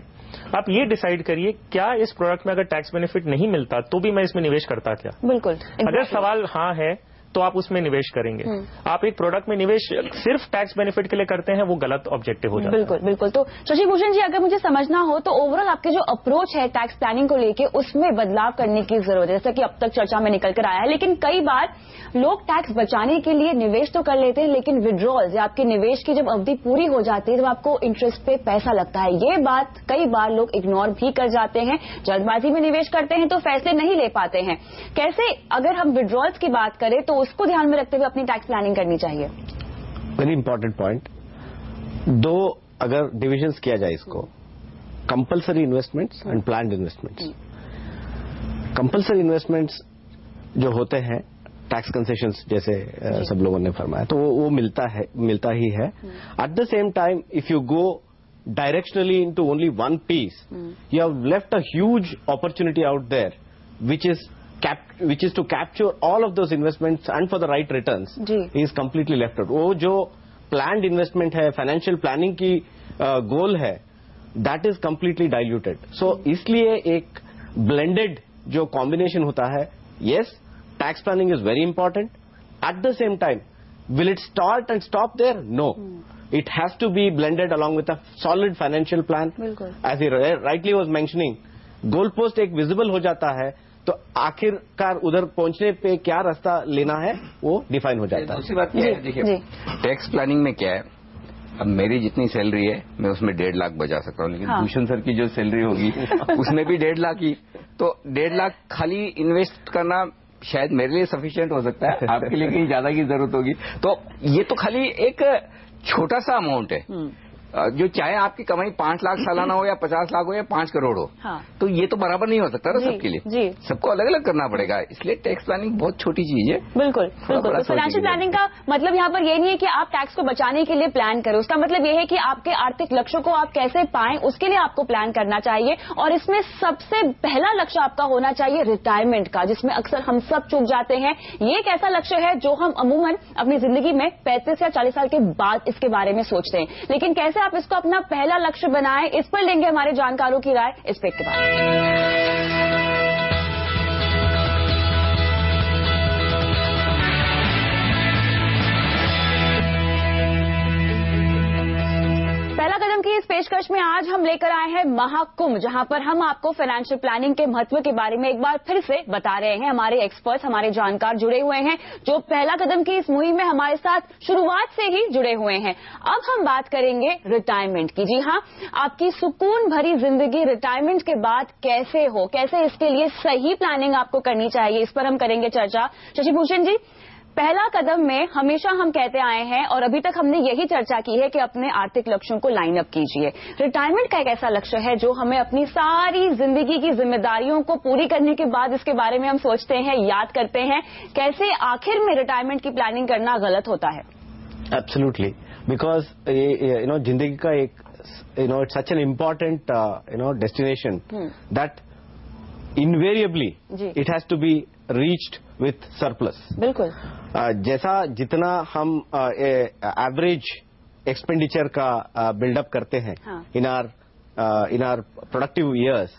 आप ये डिसाइड करिए क्या इस प्रोडक्ट में अगर टैक्स बेनिफिट नहीं मिलता तो भी मैं इसमें निवेश करता क्या। बिल्कुल। अगर सवाल हाँ है तो आप उसमें निवेश करेंगे। आप एक प्रोडक्ट में निवेश सिर्फ टैक्स बेनिफिट के लिए करते हैं, वो गलत ऑब्जेक्टिव हो जाता है। बिल्कुल बिल्कुल। तो शशि भूषण जी, अगर मुझे समझना हो तो ओवरऑल आपके जो अप्रोच है टैक्स प्लानिंग को लेके, उसमें बदलाव करने की जरूरत है, जैसा कि अब तक चर्चा में निकल कर आया है। लेकिन कई बार लोग टैक्स बचाने के लिए निवेश तो कर लेते हैं, लेकिन विड्रॉल्स या आपके निवेश की जब अवधि पूरी हो जाती है, जब आपको इंटरेस्ट पे पैसा लगता है, ये बात कई बार लोग इग्नोर भी कर जाते हैं, जल्दबाजी में निवेश करते हैं तो फैसले नहीं ले पाते हैं। कैसे, अगर हम विड्रॉल्स की बात करें तो उसको ध्यान में रखते हुए अपनी टैक्स प्लानिंग करनी चाहिए? Very important point. दो अगर डिविजन्स किया जाए इसको, compulsory investments and planned investments. Compulsory investments जो होते हैं, टैक्स कंसेशंस जैसे सब लोगों ने फरमाया, तो वो मिलता ही है। At the same time if you go directionally into only one piece, you have left a huge opportunity out there which is to capture all of those investments and for the right returns is completely left out. वो जो planned investment है, financial planning की goal है, that is completely diluted. So इसलिए एक blended जो combination होता है, yes, tax planning is very important. At the same time, will it start and stop there? No. It has to be blended along with a solid financial plan. As he rightly was mentioning, goal post एक visible हो जाता है तो आखिरकार उधर पहुंचने पे क्या रास्ता लेना है वो डिफाइन हो जाता है। दूसरी बात क्या है, देखिए टैक्स प्लानिंग में क्या है, अब मेरी जितनी सैलरी है मैं उसमें 1.5 लाख बचा सकता हूँ, लेकिन भूषण सर की जो सैलरी होगी उसमें भी 1.5 लाख ही, तो 1.5 लाख खाली इन्वेस्ट करना शायद मेरे लिए सफिशिएंट हो सकता है, आपके लिए कहीं ज्यादा की जरूरत होगी। तो ये तो खाली एक छोटा सा अमाउंट है, जो चाहे आपकी कमाई 5 लाख सालाना हो या 50 लाख हो या 5 करोड़ हो, तो ये तो बराबर नहीं हो सकता ना सबके लिए, सबको अलग अलग करना पड़ेगा। इसलिए टैक्स प्लानिंग बहुत छोटी चीज है। बिल्कुल बिल्कुल। तो फाइनेंशियल प्लानिंग का मतलब यहाँ पर ये नहीं है कि आप टैक्स को बचाने के लिए प्लान करें, उसका मतलब ये है कि आपके आर्थिक लक्ष्यों को आप कैसे पाएं उसके लिए आपको प्लान करना चाहिए। और इसमें सबसे पहला लक्ष्य आपका होना चाहिए रिटायरमेंट का, जिसमें अक्सर हम सब चूक जाते हैं। ये एक ऐसा लक्ष्य है जो हम अमूमन अपनी जिंदगी में 35 या 40 साल के बाद इसके बारे में सोचते हैं, लेकिन कैसे आप इसको अपना पहला लक्ष्य बनाएं, इस पर लेंगे हमारे जानकारों की राय इस ब्रेक के बाद। इस पेशकश में आज हम लेकर आए हैं महाकुंभ, जहां पर हम आपको फाइनेंशियल प्लानिंग के महत्व के बारे में एक बार फिर से बता रहे हैं। हमारे एक्सपर्ट्स, हमारे जानकार जुड़े हुए हैं जो पहला कदम की इस मुहिम में हमारे साथ शुरुआत से ही जुड़े हुए हैं। अब हम बात करेंगे रिटायरमेंट की। जी हां, आपकी सुकून भरी जिंदगी रिटायरमेंट के बाद कैसे हो, कैसे इसके लिए सही प्लानिंग आपको करनी चाहिए, इस पर हम करेंगे चर्चा। शशि भूषण जी, पहला कदम में हमेशा हम कहते आए हैं और अभी तक हमने यही चर्चा की है कि अपने आर्थिक लक्ष्यों को लाइन अप कीजिए। रिटायरमेंट का एक ऐसा लक्ष्य है जो हमें अपनी सारी जिंदगी की जिम्मेदारियों को पूरी करने के बाद इसके बारे में हम सोचते हैं, याद करते हैं। कैसे आखिर में रिटायरमेंट की प्लानिंग करना गलत होता है? एब्सोल्युटली, बिकॉज जिंदगी का एक it's such an important destination that invariably it has to be reached with surplus. बिल्कुल। जैसा जितना हम एवरेज एक्सपेंडिचर का बिल्डअप करते हैं इन आर प्रोडक्टिव ईयर्स,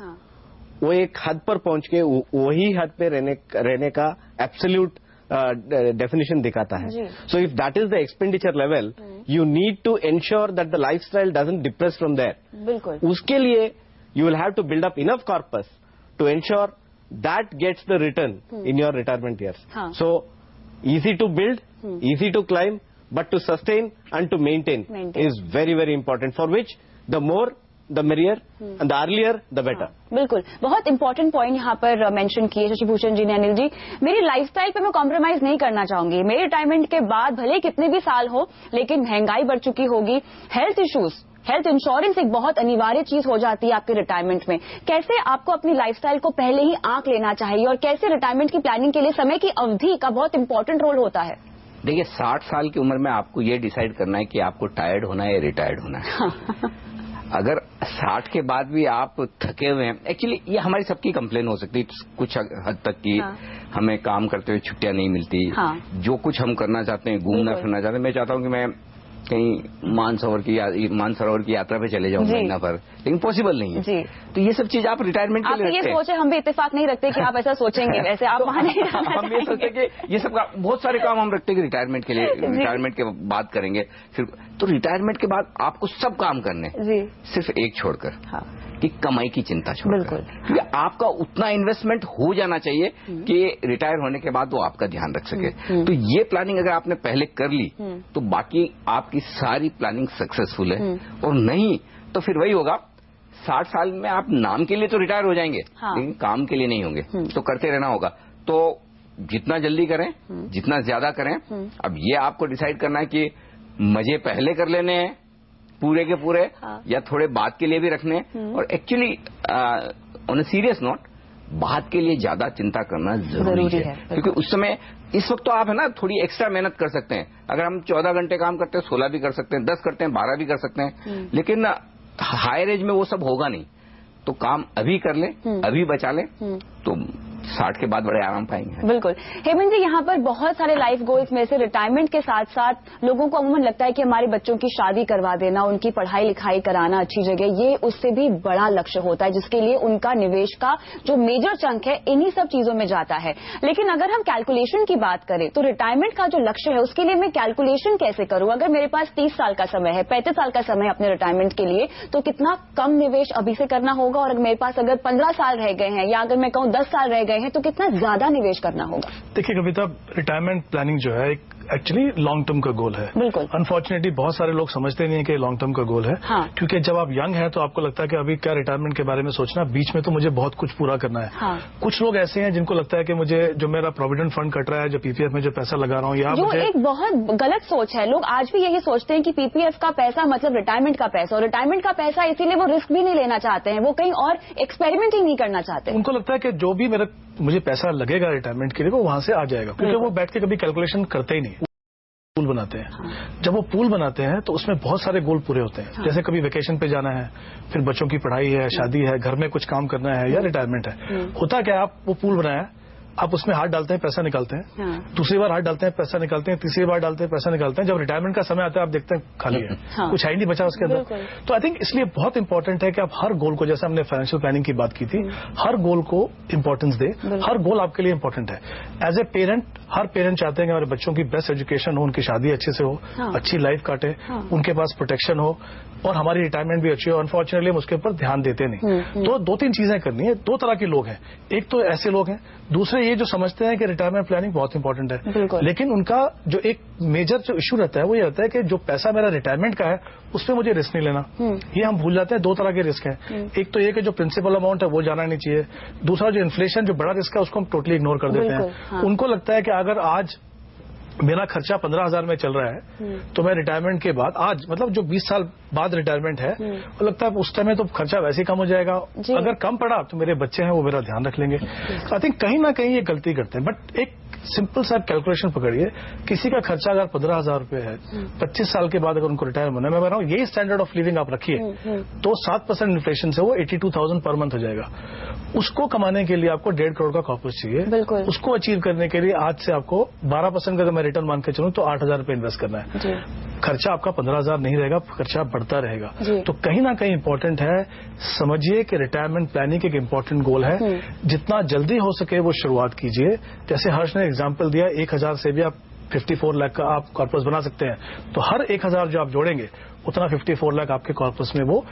वो एक हद पर पहुंच के वही हद पे रहने का एब्सोल्यूट डेफिनेशन दिखाता है। So if that is the expenditure level, you need to ensure that the lifestyle doesn't depress from there. बिल्कुल। उसके लिए you will have to build up enough corpus to ensure that gets the return in your retirement years. So easy to build, easy to climb, but to sustain and to maintain is very, very important, for which the more the merrier and the earlier the better. बिल्कुल, बहुत इंपॉर्टेंट पॉइंट यहाँ पर मेंशन किए शशिभूषण जी ने, अनिल जी। मेरी लाइफस्टाइल पे मैं कॉम्प्रोमाइज नहीं करना चाहूंगी। मेरे रिटायरमेंट के बाद भले कितने भी साल हो, लेकिन महंगाई बढ़ चुकी होगी, हेल्थ इश्यूज, हेल्थ इंश्योरेंस एक बहुत अनिवार्य चीज हो जाती है आपके रिटायरमेंट में। कैसे आपको अपनी लाइफस्टाइल को पहले ही आंक लेना चाहिए और कैसे रिटायरमेंट की प्लानिंग के लिए समय की अवधि का बहुत इंपॉर्टेंट रोल होता है? देखिए, 60 साल की उम्र में आपको ये डिसाइड करना है कि आपको टायर्ड होना है या रिटायर्ड होना है। अगर 60 के बाद भी आप थके हुए हैं, एक्चुअली ये हमारी सबकी कंप्लेन हो सकती है कुछ हद तक कि हमें काम करते हुए छुट्टियां नहीं मिलती। जो कुछ हम करना चाहते हैं, घूमना फिरना चाहते हैं, मैं चाहता हूं कि मैं कहीं मानसरोवर की यात्रा पे चले जाऊं महीना भर, लेकिन पॉसिबल नहीं है। तो ये सब चीज आप रिटायरमेंट के लिए ये सोचे, हम भी इत्तेफाक नहीं रखते कि आप ऐसा सोचेंगे। वैसे आप वहां नहीं हम ये सोचते कि ये सब बहुत सारे काम हम रखते हैं कि रिटायरमेंट के लिए, रिटायरमेंट के बाद करेंगे। फिर तो रिटायरमेंट के बाद आपको सब काम करने, सिर्फ एक छोड़कर, कि कमाई की चिंता छोड़कर। क्योंकि आपका उतना इन्वेस्टमेंट हो जाना चाहिए कि रिटायर होने के बाद वो आपका ध्यान रख सके। तो ये प्लानिंग अगर आपने पहले कर ली तो बाकी आपकी सारी प्लानिंग सक्सेसफुल है। और नहीं तो फिर वही होगा, 60 साल में आप नाम के लिए तो रिटायर हो जाएंगे, लेकिन काम के लिए नहीं होंगे, तो करते रहना होगा। तो जितना जल्दी करें, जितना ज्यादा करें। अब ये आपको डिसाइड करना है कि मजे पहले कर लेने हैं पूरे के पूरे, या थोड़े बाद के लिए भी रखने। और actually on a serious note, बाद के लिए ज्यादा चिंता करना जरूरी है। क्योंकि उस समय, इस वक्त तो आप है ना थोड़ी एक्स्ट्रा मेहनत कर सकते हैं। अगर हम 14 घंटे काम करते हैं, 16 भी कर सकते हैं, 10 करते हैं, 12 भी कर सकते हैं, लेकिन हायर एज में वो सब होगा नहीं। तो काम अभी कर ले, अभी बचा ले, तो 60 के बाद बड़े आराम पाएंगे। बिल्कुल। हेमंत जी, यहाँ पर बहुत सारे लाइफ गोल्स में से रिटायरमेंट के साथ साथ लोगों को अमूमन लगता है कि हमारे बच्चों की शादी करवा देना, उनकी पढ़ाई लिखाई कराना अच्छी जगह, ये उससे भी बड़ा लक्ष्य होता है, जिसके लिए उनका निवेश का जो मेजर चंक है इन्हीं सब चीजों में जाता है। लेकिन अगर हम कैलकुलेशन की बात करें तो रिटायरमेंट का जो लक्ष्य है उसके लिए मैं कैलकुलेशन कैसे करूं? अगर मेरे पास 30 साल का समय है, 35 साल का समय है अपने रिटायरमेंट के लिए, तो कितना कम निवेश अभी से करना होगा? और मेरे पास अगर 15 साल रह गए हैं, या अगर मैं कहूं 10 साल रह गए हैं, तो कितना ज्यादा निवेश करना होगा? देखिए कविता, रिटायरमेंट प्लानिंग जो है एक्चुअली लॉन्ग टर्म का गोल है। बिल्कुल। अनफॉर्चुनेटली बहुत सारे लोग समझते नहीं है कि लॉन्ग टर्म का गोल है। क्योंकि जब आप यंग हैं तो आपको लगता है कि अभी क्या रिटायरमेंट के बारे में सोचना, बीच में तो मुझे बहुत कुछ पूरा करना है। कुछ लोग ऐसे हैं जिनको लगता है कि मुझे जो मेरा प्रोविडेंट फंड कट रहा है, जो पीपीएफ में जो पैसा लगा रहा हूँ, या जो एक बहुत गलत सोच है। लोग आज भी यही सोचते हैं कि पीपीएफ का पैसा मतलब रिटायरमेंट का पैसा, और रिटायरमेंट का पैसा इसीलिए वो रिस्क भी नहीं लेना चाहते हैं, वो कहीं और एक्सपेरिमेंट ही नहीं करना चाहते। उनको लगता है कि जो भी मुझे पैसा लगेगा रिटायरमेंट के लिए वो वहां से आ जाएगा, क्योंकि वो बैठ के कभी कैलकुलेशन करते ही नहीं। पूल बनाते हैं, जब वो पूल बनाते हैं तो उसमें बहुत सारे गोल पूरे होते हैं। जैसे कभी वेकेशन पे जाना है, फिर बच्चों की पढ़ाई है, शादी है, घर में कुछ काम करना है, या रिटायरमेंट है। होता क्या, आप वो पूल बनाया, आप उसमें हाथ डालते हैं, पैसा निकालते हैं, दूसरी बार हाथ डालते हैं, पैसा निकालते हैं, तीसरी बार डालते हैं, पैसा निकालते हैं। जब रिटायरमेंट का समय आता है आप देखते हैं खाली है, कुछ है ही नहीं बचा उसके अंदर। तो आई थिंक इसलिए बहुत इंपॉर्टेंट है कि आप हर गोल को, जैसे हमने फाइनेंशियल प्लानिंग की बात की थी, हर गोल को इंपॉर्टेंस दे। हर गोल आपके लिए इंपॉर्टेंट है। एज ए पेरेंट, हर पेरेंट चाहते हैं कि हमारे बच्चों की बेस्ट एजुकेशन हो, उनकी शादी अच्छे से हो, अच्छी लाइफ काटे, उनके पास प्रोटेक्शन हो, और हमारी रिटायरमेंट भी अच्छी हो। अनफॉर्चुनेटली हम उसके ऊपर ध्यान देते नहीं। तो 2-3 चीजें करनी है। 2 तरह के लोग हैं, एक तो ऐसे लोग हैं, दूसरे ये जो समझते हैं कि रिटायरमेंट प्लानिंग बहुत इंपॉर्टेंट है, लेकिन उनका जो एक मेजर जो इशू रहता है वो ये रहता है कि जो पैसा मेरा रिटायरमेंट का है उसमें मुझे रिस्क नहीं लेना। ये हम भूल जाते हैं। 2 तरह के रिस्क हैं, एक तो ये कि जो प्रिंसिपल अमाउंट है वो जाना नहीं चाहिए, दूसरा जो इन्फ्लेशन जो बड़ा रिस्क है उसको हम टोटली इग्नोर कर देते हैं। उनको लगता है कि अगर आज मेरा खर्चा 15,000 में चल रहा है तो मैं रिटायरमेंट के बाद, आज मतलब जो 20 साल बाद रिटायरमेंट है, वो लगता है उस टाइम में तो खर्चा वैसे ही कम हो जाएगा, अगर कम पड़ा तो मेरे बच्चे हैं वो मेरा ध्यान रख लेंगे। आई थिंक कहीं ना कहीं ये गलती करते हैं। बट एक सिंपल सा कैलकुलेशन पकड़िए, किसी का खर्चा अगर 15,000 रुपए है, 25 साल के बाद अगर उनको रिटायर होना है, मैं बता रहा हूँ यही स्टैंडर्ड ऑफ लिविंग आप रखिए, तो 7% इन्फ्लेशन से वो 82,000 पर मंथ हो जाएगा। उसको कमाने के लिए आपको 1.5 करोड़ का कॉर्पस चाहिए। उसको अचीव करने के लिए आज से आपको 12% का अगर मैं रिटर्न मान के चलूं तो 8,000 रुपए इन्वेस्ट करना है। खर्चा आपका 15,000 नहीं रहेगा, खर्चा बढ़ता रहेगा। तो कहीं ना कहीं इंपॉर्टेंट है, समझिए कि रिटायरमेंट प्लानिंग एक इंपॉर्टेंट गोल है। जितना जल्दी हो सके वो शुरुआत कीजिए। जैसे हर्ष ने एग्जाम्पल दिया, 1,000 से भी आप 54 लाख का आप कॉर्पस बना सकते हैं, तो हर 1000 जो आप जोड़ेंगे उतना 54 लाख आपके कॉर्पस में वो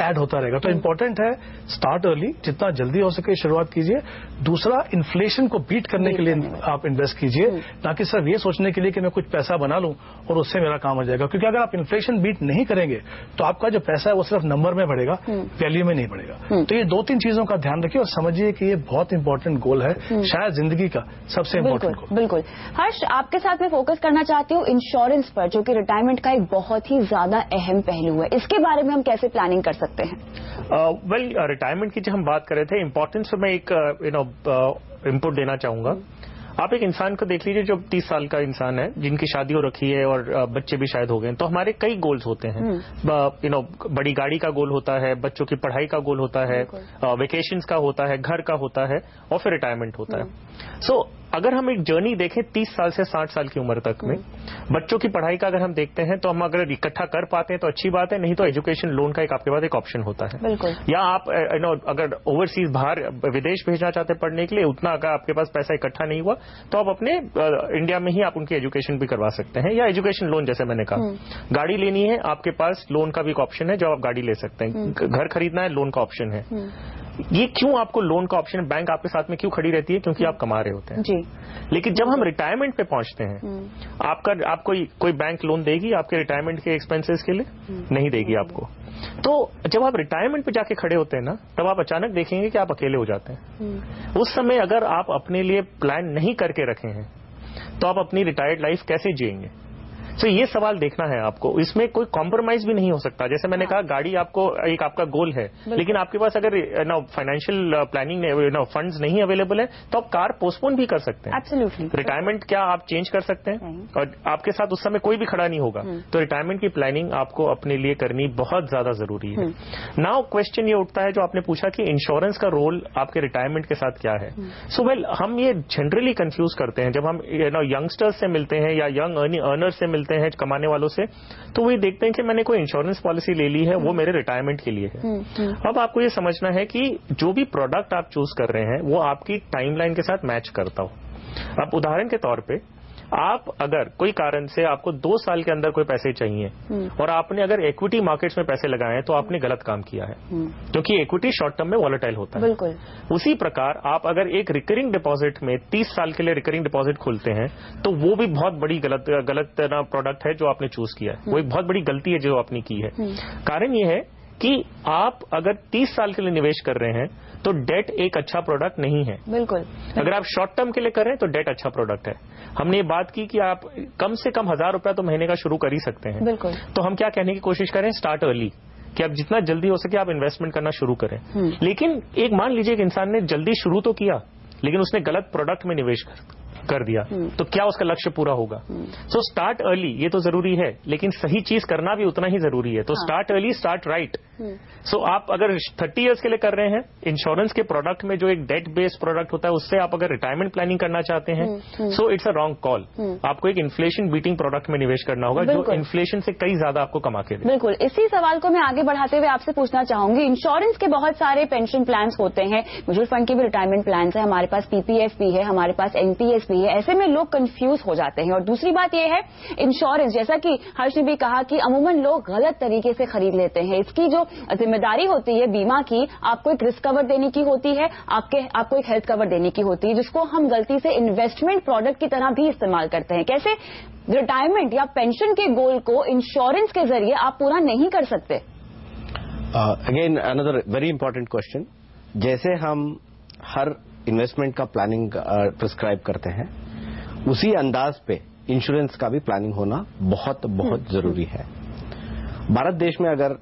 ऐड होता रहेगा। तो इंपॉर्टेंट है स्टार्ट अर्ली, जितना जल्दी हो सके शुरुआत कीजिए। दूसरा, इन्फ्लेशन को बीट करने के लिए आप इन्वेस्ट कीजिए, ना कि सिर्फ ये सोचने के लिए कि मैं कुछ पैसा बना लूं और उससे मेरा काम हो जाएगा। क्योंकि अगर आप इन्फ्लेशन बीट नहीं करेंगे तो आपका जो पैसा है वो सिर्फ नंबर में बढ़ेगा, वैल्यू में नहीं बढ़ेगा। तो ये 2-3 चीजों का ध्यान रखिए और समझिए कि ये बहुत इंपॉर्टेंट गोल है, शायद जिंदगी का सबसे इंपॉर्टेंट गोल। बिल्कुल। हर्ष, आपके साथ मैं फोकस करना चाहती हूँ इंश्योरेंस पर, जो कि रिटायरमेंट का एक बहुत ही ज्यादा अहम पहलू है। इसके बारे में हम कैसे प्लानिंग कर सकते हैं? वेल, रिटायरमेंट की जो हम बात कर रहे थे, इंपॉर्टेंस में एक इनपुट देना चाहूंगा। आप एक इंसान को देख लीजिए जो 30 साल का इंसान है, जिनकी शादी हो रखी है और बच्चे भी शायद हो गए, तो हमारे कई गोल्स होते हैं। बड़ी गाड़ी का गोल होता है, बच्चों की पढ़ाई का गोल होता है, वेकेशंस का होता है, घर का होता है, और फिर रिटायरमेंट होता है। सो अगर हम एक जर्नी देखें 30 साल से 60 साल की उम्र तक में, बच्चों की पढ़ाई का अगर हम देखते हैं तो हम अगर इकट्ठा कर पाते हैं तो अच्छी बात है, नहीं तो एजुकेशन लोन का एक आपके पास एक ऑप्शन होता है। या आप अगर ओवरसीज बाहर विदेश भेजना चाहते हैं पढ़ने के लिए, उतना अगर आपके पास पैसा इकट्ठा नहीं हुआ तो आप अपने इंडिया में ही आप उनकी एजुकेशन भी करवा सकते हैं। या एजुकेशन लोन, जैसे मैंने कहा, गाड़ी लेनी है, आपके पास लोन का भी एक ऑप्शन है जो आप गाड़ी ले सकते हैं। घर खरीदना है, लोन का ऑप्शन है। ये क्यों आपको लोन का ऑप्शन, बैंक आपके साथ में क्यों खड़ी रहती है? क्योंकि आप कमा रहे होते हैं जी। लेकिन जब हम रिटायरमेंट पे पहुंचते हैं, आप कोई बैंक लोन देगी आपके रिटायरमेंट के एक्सपेंसेस के लिए? नहीं देगी आपको। तो जब आप रिटायरमेंट पे जाके खड़े होते हैं ना, तब आप अचानक देखेंगे कि आप अकेले हो जाते हैं। उस समय अगर आप अपने लिए प्लान नहीं करके रखे हैं तो आप अपनी रिटायर्ड लाइफ कैसे जिएंगे? तो ये सवाल देखना है आपको। इसमें कोई कॉम्प्रोमाइज भी नहीं हो सकता। जैसे मैंने कहा, गाड़ी आपको एक आपका गोल है, लेकिन आपके पास अगर फाइनेंशियल प्लानिंग फंड्स नहीं अवेलेबल है तो आप कार पोस्टपोन भी कर सकते हैं। एब्सोल्युटली। रिटायरमेंट क्या आप चेंज कर सकते हैं? और आपके साथ उस समय कोई भी खड़ा नहीं होगा। तो रिटायरमेंट की प्लानिंग आपको अपने लिए करनी बहुत ज्यादा जरूरी है। नाउ क्वेश्चन ये उठता है जो आपने पूछा कि इंश्योरेंस का रोल आपके रिटायरमेंट के साथ क्या है। सो वेल, हम ये जनरली कंफ्यूज करते हैं जब हम यंगस्टर्स से मिलते हैं या यंग अर्नर्स से मिलते हैं, कमाने वालों से, तो वो देखते हैं कि मैंने कोई इंश्योरेंस पॉलिसी ले ली है, वो मेरे रिटायरमेंट के लिए है। अब आपको ये समझना है कि जो भी प्रोडक्ट आप चूज कर रहे हैं वो आपकी टाइमलाइन के साथ मैच करता हो। अब उदाहरण के तौर पे, आप अगर कोई कारण से आपको 2 साल के अंदर कोई पैसे चाहिए और आपने अगर इक्विटी मार्केट्स में पैसे लगाए हैं तो आपने गलत काम किया है, क्योंकि इक्विटी शॉर्ट टर्म में वॉलेटाइल होता है। बिल्कुल। उसी प्रकार आप अगर एक रिकरिंग डिपॉजिट में 30 साल के लिए रिकरिंग डिपॉजिट खोलते हैं तो वो भी बहुत बड़ी गलत प्रोडक्ट है जो आपने चूज किया है। वो एक बहुत बड़ी गलती है जो आपने की है। कारण ये है कि आप अगर 30 साल के लिए निवेश कर रहे हैं तो डेट एक अच्छा प्रोडक्ट नहीं है। बिल्कुल। अगर आप शॉर्ट टर्म के लिए कर रहे हैं तो डेट अच्छा प्रोडक्ट है। हमने ये बात की कि आप कम से कम 1000 रुपया तो महीने का शुरू कर ही सकते हैं। बिल्कुल। तो हम क्या कहने की कोशिश करें, स्टार्ट अर्ली, कि आप जितना जल्दी हो सके आप इन्वेस्टमेंट करना शुरू करें। लेकिन एक मान लीजिए एक इंसान ने जल्दी शुरू तो किया लेकिन उसने गलत प्रोडक्ट में निवेश कर दिया, तो क्या उसका लक्ष्य पूरा होगा? सो स्टार्ट अर्ली, ये तो जरूरी है, लेकिन सही चीज करना भी उतना ही जरूरी है। तो स्टार्ट अर्ली, स्टार्ट राइट। सो आप अगर 30 इयर्स के लिए कर रहे हैं, इंश्योरेंस के प्रोडक्ट में जो एक डेट बेस्ड प्रोडक्ट होता है उससे आप अगर रिटायरमेंट प्लानिंग करना चाहते हैं, so it's a wrong call. आपको एक इन्फ्लेशन बीटिंग प्रोडक्ट में निवेश करना होगा जो इन्फ्लेशन से कई ज्यादा आपको कमा के दे। बिल्कुल। इसी सवाल को मैं आगे बढ़ाते हुए आपसे पूछना चाहूंगी, इंश्योरेंस के बहुत सारे पेंशन प्लान होते हैं, म्यूचुअल फंड के भी रिटायरमेंट प्लान है, हमारे पास पीपीएफ भी है, हमारे पास एनपीएस भी है। ऐसे में लोग कंफ्यूज हो जाते हैं। और दूसरी बात यह है, इंश्योरेंस, जैसा कि हर्ष ने भी कहा कि अमूमन लोग गलत तरीके से खरीद लेते हैं। इसकी जो जिम्मेदारी होती है बीमा की, आपको एक रिस्क कवर देने की होती है, आपको एक हेल्थ कवर देने की होती है, जिसको हम गलती से इन्वेस्टमेंट प्रोडक्ट की तरह भी इस्तेमाल करते हैं। कैसे रिटायरमेंट या पेंशन के गोल को इंश्योरेंस के जरिए आप पूरा नहीं कर सकते? Again another very important question. जैसे हम हर इन्वेस्टमेंट का प्लानिंग प्रिस्क्राइब करते हैं, उसी अंदाज पे इंश्योरेंस का भी प्लानिंग होना बहुत बहुत जरूरी है। भारत देश में अगर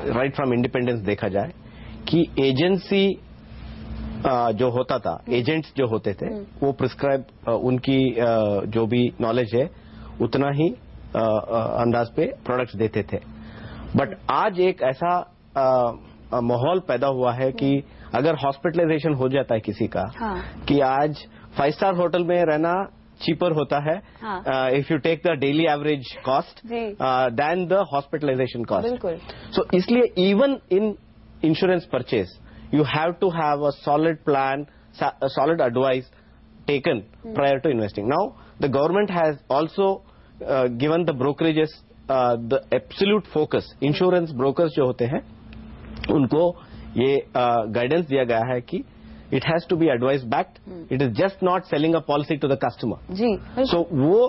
राइट फ्रॉम इंडिपेंडेंस देखा जाए कि एजेंसी जो होता था, एजेंट्स जो होते थे, वो प्रिस्क्राइब उनकी जो भी नॉलेज है उतना ही अंदाज पे प्रोडक्ट्स देते थे। बट आज एक ऐसा माहौल पैदा हुआ है कि अगर हॉस्पिटलाइजेशन हो जाता है किसी का, कि आज 5 स्टार होटल में रहना चीपर होता है if you take the daily average cost then the hospitalisation cost. So इसलिए even in insurance purchase you have to have a solid plan, solid advice taken prior to investing. Now, the government has also given the brokerages the absolute focus. Insurance brokers जो होते हैं उनको ये गाइडेंस दिया गया है कि it has to be advice backed. It is just not selling a policy to the customer. Ji. So वो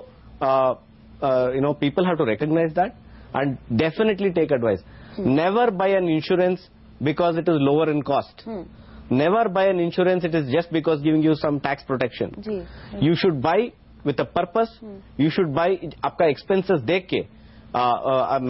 people have to recognize that and definitely take advice. Never buy an insurance because it is lower in cost. Never buy an insurance it is just because giving you some tax protection. Ji. You should buy with a purpose. You should buy आपका expenses देख के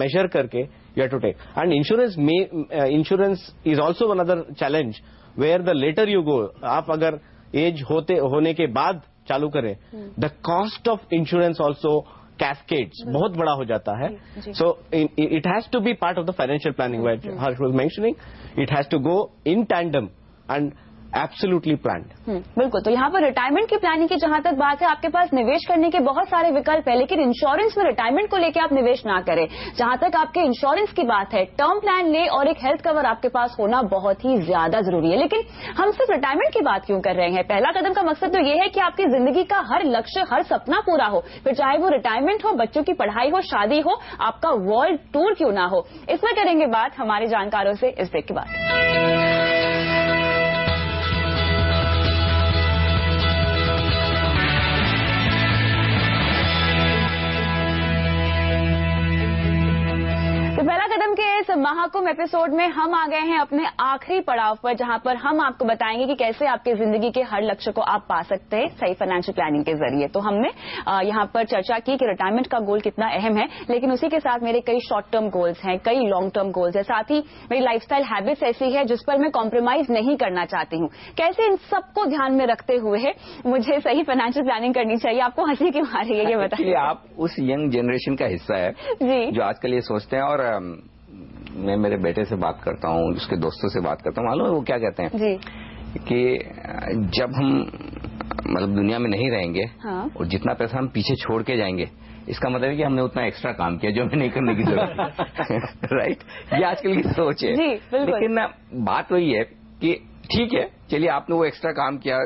measure करके you have to take. And insurance is also another challenge where the later you go, आप अगर एज होने के बाद चालू करें, the cost of insurance also cascades, बहुत बड़ा हो जाता है. So it has to be part of the financial planning where Harsh was mentioning. It has to go in tandem and absolutely planned. बिल्कुल. तो यहाँ पर रिटायरमेंट की प्लानिंग की जहां तक बात है, आपके पास निवेश करने के बहुत सारे विकल्प है, लेकिन इंश्योरेंस में रिटायरमेंट को लेकर आप निवेश ना करें. जहां तक आपके इंश्योरेंस की बात है, टर्म प्लान ले और एक हेल्थ कवर आपके पास होना बहुत ही ज्यादा जरूरी है. लेकिन हम सिर्फ रिटायरमेंट की बात क्यों कर रहे हैं? पहला कदम का मकसद तो ये है कि आपकी जिंदगी का हर लक्ष्य, हर सपना पूरा हो, फिर चाहे वो रिटायरमेंट हो, बच्चों की पढ़ाई हो, शादी हो, आपका वर्ल्ड टूर क्यों ना हो. इसमें करेंगे बात हमारे जानकारों से इस ब्रेक के बाद. तो पहला कदम के इस महाकुंभ एपिसोड में हम आ गए हैं अपने आखिरी पड़ाव पर, जहां पर हम आपको बताएंगे कि कैसे आपके जिंदगी के हर लक्ष्य को आप पा सकते हैं सही फाइनेंशियल प्लानिंग के जरिए. तो हमने यहां पर चर्चा की कि रिटायरमेंट का गोल कितना अहम है, लेकिन उसी के साथ मेरे कई शॉर्ट टर्म गोल्स हैं, कई लॉन्ग टर्म गोल्स हैं, साथ ही मेरी लाइफस्टाइल हैबिट्स ऐसी है जिस पर मैं कॉम्प्रोमाइज नहीं करना चाहती हूँ. कैसे इन सबको ध्यान में रखते हुए मुझे सही फाइनेंशियल प्लानिंग करनी चाहिए? आपको हंसी क्यों आ रही है ये बताइए. आप उस यंग जनरेशन का हिस्सा है जी, जो आजकल ये सोचते हैं. और मैं मेरे बेटे से बात करता हूँ, उसके दोस्तों से बात करता हूँ, मालूम है वो क्या कहते हैं जी? कि जब हम मतलब दुनिया में नहीं रहेंगे, हाँ, और जितना पैसा हम पीछे छोड़ के जाएंगे, इसका मतलब है कि हमने उतना एक्स्ट्रा काम किया जो हमें नहीं करने की जरूरत. राइट. ये आजकल की सोच है. लेकिन बात वही है कि ठीक है, चलिए आपने वो एक्स्ट्रा काम किया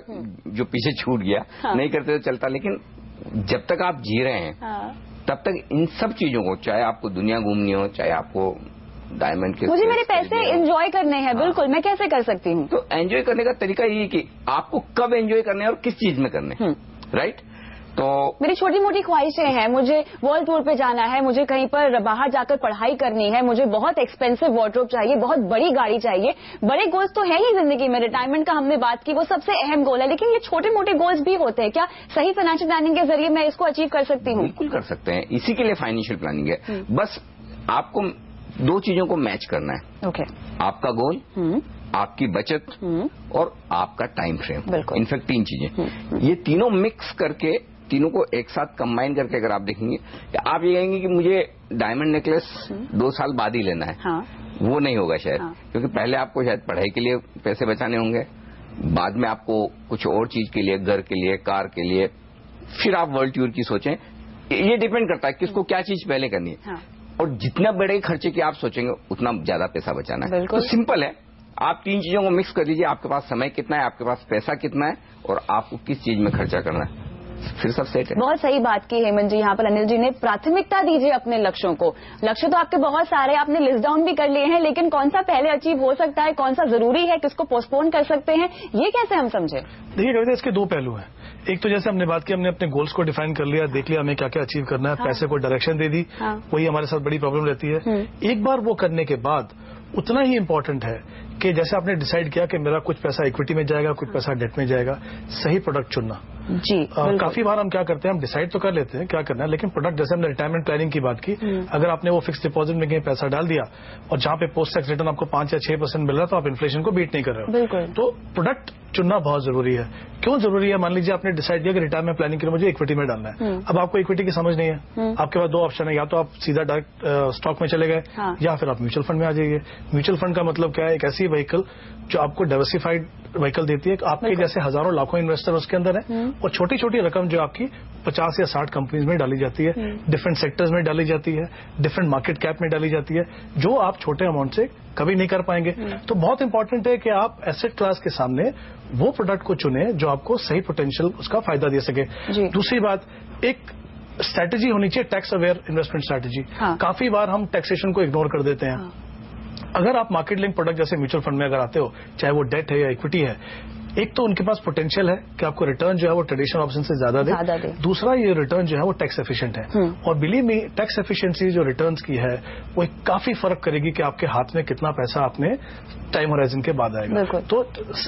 जो पीछे छूट गया, हाँ, नहीं करते तो चलता, लेकिन जब तक आप जी रहे हैं, हाँ, तब तक इन सब चीजों को, चाहे आपको दुनिया घूमनी हो, चाहे आपको डायमंड के, मुझे मेरे पैसे एंजॉय करने हैं. बिल्कुल. मैं कैसे कर सकती हूँ? तो एंजॉय करने का तरीका यही कि आपको कब एंजॉय करने हैं और किस चीज में करने हैं. राइट. तो मेरी छोटी मोटी ख्वाहिशें हैं, मुझे वर्ल्ड टूर पे जाना है, मुझे कहीं पर बाहर जाकर पढ़ाई करनी है, मुझे बहुत एक्सपेंसिव वार्डरोब चाहिए, बहुत बड़ी गाड़ी चाहिए. बड़े गोल्स तो है ही जिंदगी में. रिटायरमेंट का हमने बात की, वो सबसे अहम गोल है, लेकिन ये छोटे मोटे गोल्स भी होते हैं. क्या सही फाइनेंशियल प्लानिंग के जरिए मैं इसको अचीव कर सकती हूँ? बिल्कुल कर सकते हैं. इसी के लिए फाइनेंशियल प्लानिंग है. बस आपको दो चीजों को मैच करना है. ओके. आपका गोल, आपकी बचत, और आपका टाइम फ्रेम. इनफैक्ट 3 चीजें. ये तीनों मिक्स करके, तीनों को एक साथ कंबाइन करके अगर आप देखेंगे, आप ये कहेंगे कि मुझे डायमंड नेकलेस 2 साल बाद ही लेना है. हाँ. वो नहीं होगा शायद. हाँ. क्योंकि पहले आपको शायद पढ़ाई के लिए पैसे बचाने होंगे, बाद में आपको कुछ और चीज के लिए, घर के लिए, कार के लिए, फिर आप वर्ल्ड टूर की सोचें. ये डिपेंड करता है किसको क्या चीज पहले करनी है. हाँ. और जितना बड़े खर्चे की आप सोचेंगे उतना ज्यादा पैसा बचाना है. तो सिंपल है, आप 3 चीजों को मिक्स कर लीजिए. आपके पास समय कितना है, आपके पास पैसा कितना है, और आपको किस चीज में खर्चा करना है, फिर सब सेट है. बहुत सही बात की हेमंत जी. यहाँ पर अनिल जी ने प्राथमिकता दीजिए अपने लक्ष्यों को. लक्ष्य तो आपके बहुत सारे, आपने लिस्ट डाउन भी कर लिए हैं, लेकिन कौन सा पहले अचीव हो सकता है, कौन सा जरूरी है, किसको पोस्टपोन कर सकते हैं, ये कैसे हम समझे? देखिए कविता, इसके 2 पहलू हैं. एक तो जैसे हमने बात की, हमने अपने गोल्स को डिफाइन कर लिया, देख लिया हमें क्या क्या अचीव करना है, हाँ, पैसे को डायरेक्शन दे दी, हाँ, वही हमारे साथ बड़ी प्रॉब्लम रहती है. एक बार वो करने के बाद उतना ही इम्पोर्टेंट है कि जैसे आपने डिसाइड किया कि मेरा कुछ पैसा इक्विटी में जाएगा, कुछ पैसा डेट में जाएगा, सही प्रोडक्ट चुनना जी. काफी बार हम क्या करते हैं, हम डिसाइड तो कर लेते हैं क्या करना है, लेकिन प्रोडक्ट, जैसे हमने रिटायरमेंट प्लानिंग की बात की, अगर आपने वो फिक्स डिपॉजिट में कहीं पैसा डाल दिया और जहां पे पोस्ट टैक्स रिटर्न आपको 5 या 6% मिल रहा है, तो आप इन्फ्लेशन को बीट नहीं कर रहे हो. तो प्रोडक्ट चुनना बहुत जरूरी है. क्यों जरूरी है? मान लीजिए आपने डिसाइड किया कि रिटायरमेंट प्लानिंग के लिए मुझे इक्विटी में डालना है. अब आपको इक्विटी की समझ नहीं है, आपके पास 2 ऑप्शन है, या तो आप सीधा डायरेक्ट स्टॉक में चले गए, हाँ, या फिर आप म्यूचुअल फंड में आ जाइए. म्यूचुअल फंड का मतलब क्या है? एक ऐसी व्हीकल जो आपको डाइवर्सिफाइड व्हीकल देती है. आपके जैसे हजारों लाखों इन्वेस्टर उसके अंदर है, और छोटी छोटी रकम जो आपकी 50 या 60 कंपनीज में डाली जाती है, डिफरेंट सेक्टर्स में डाली जाती है, डिफरेंट मार्केट कैप में डाली जाती है, जो आप छोटे अमाउंट से कभी नहीं कर पाएंगे। तो बहुत इंपॉर्टेंट है कि आप एसेट क्लास के सामने वो प्रोडक्ट को चुने जो आपको सही पोटेंशियल उसका फायदा दे सके। दूसरी बात, एक स्ट्रैटेजी होनी चाहिए टैक्स अवेयर इन्वेस्टमेंट स्ट्रैटेजी। काफी बार हम टैक्सेशन को इग्नोर कर देते हैं। अगर आप मार्केट लिंक प्रोडक्ट जैसे म्यूचुअल फंड में अगर आते हो, चाहे वो डेट है या इक्विटी है, एक तो उनके पास पोटेंशियल है कि आपको रिटर्न जो है वो ट्रेडिशनल ऑप्शन से ज्यादा दे। दूसरा, ये रिटर्न जो है वो टैक्स एफिशिएंट है। और बिलीव मी, टैक्स एफिशिएंसी जो रिटर्न्स की है वो काफी फर्क करेगी कि आपके हाथ में कितना पैसा आपने टाइम होराइजन के बाद आएगा। तो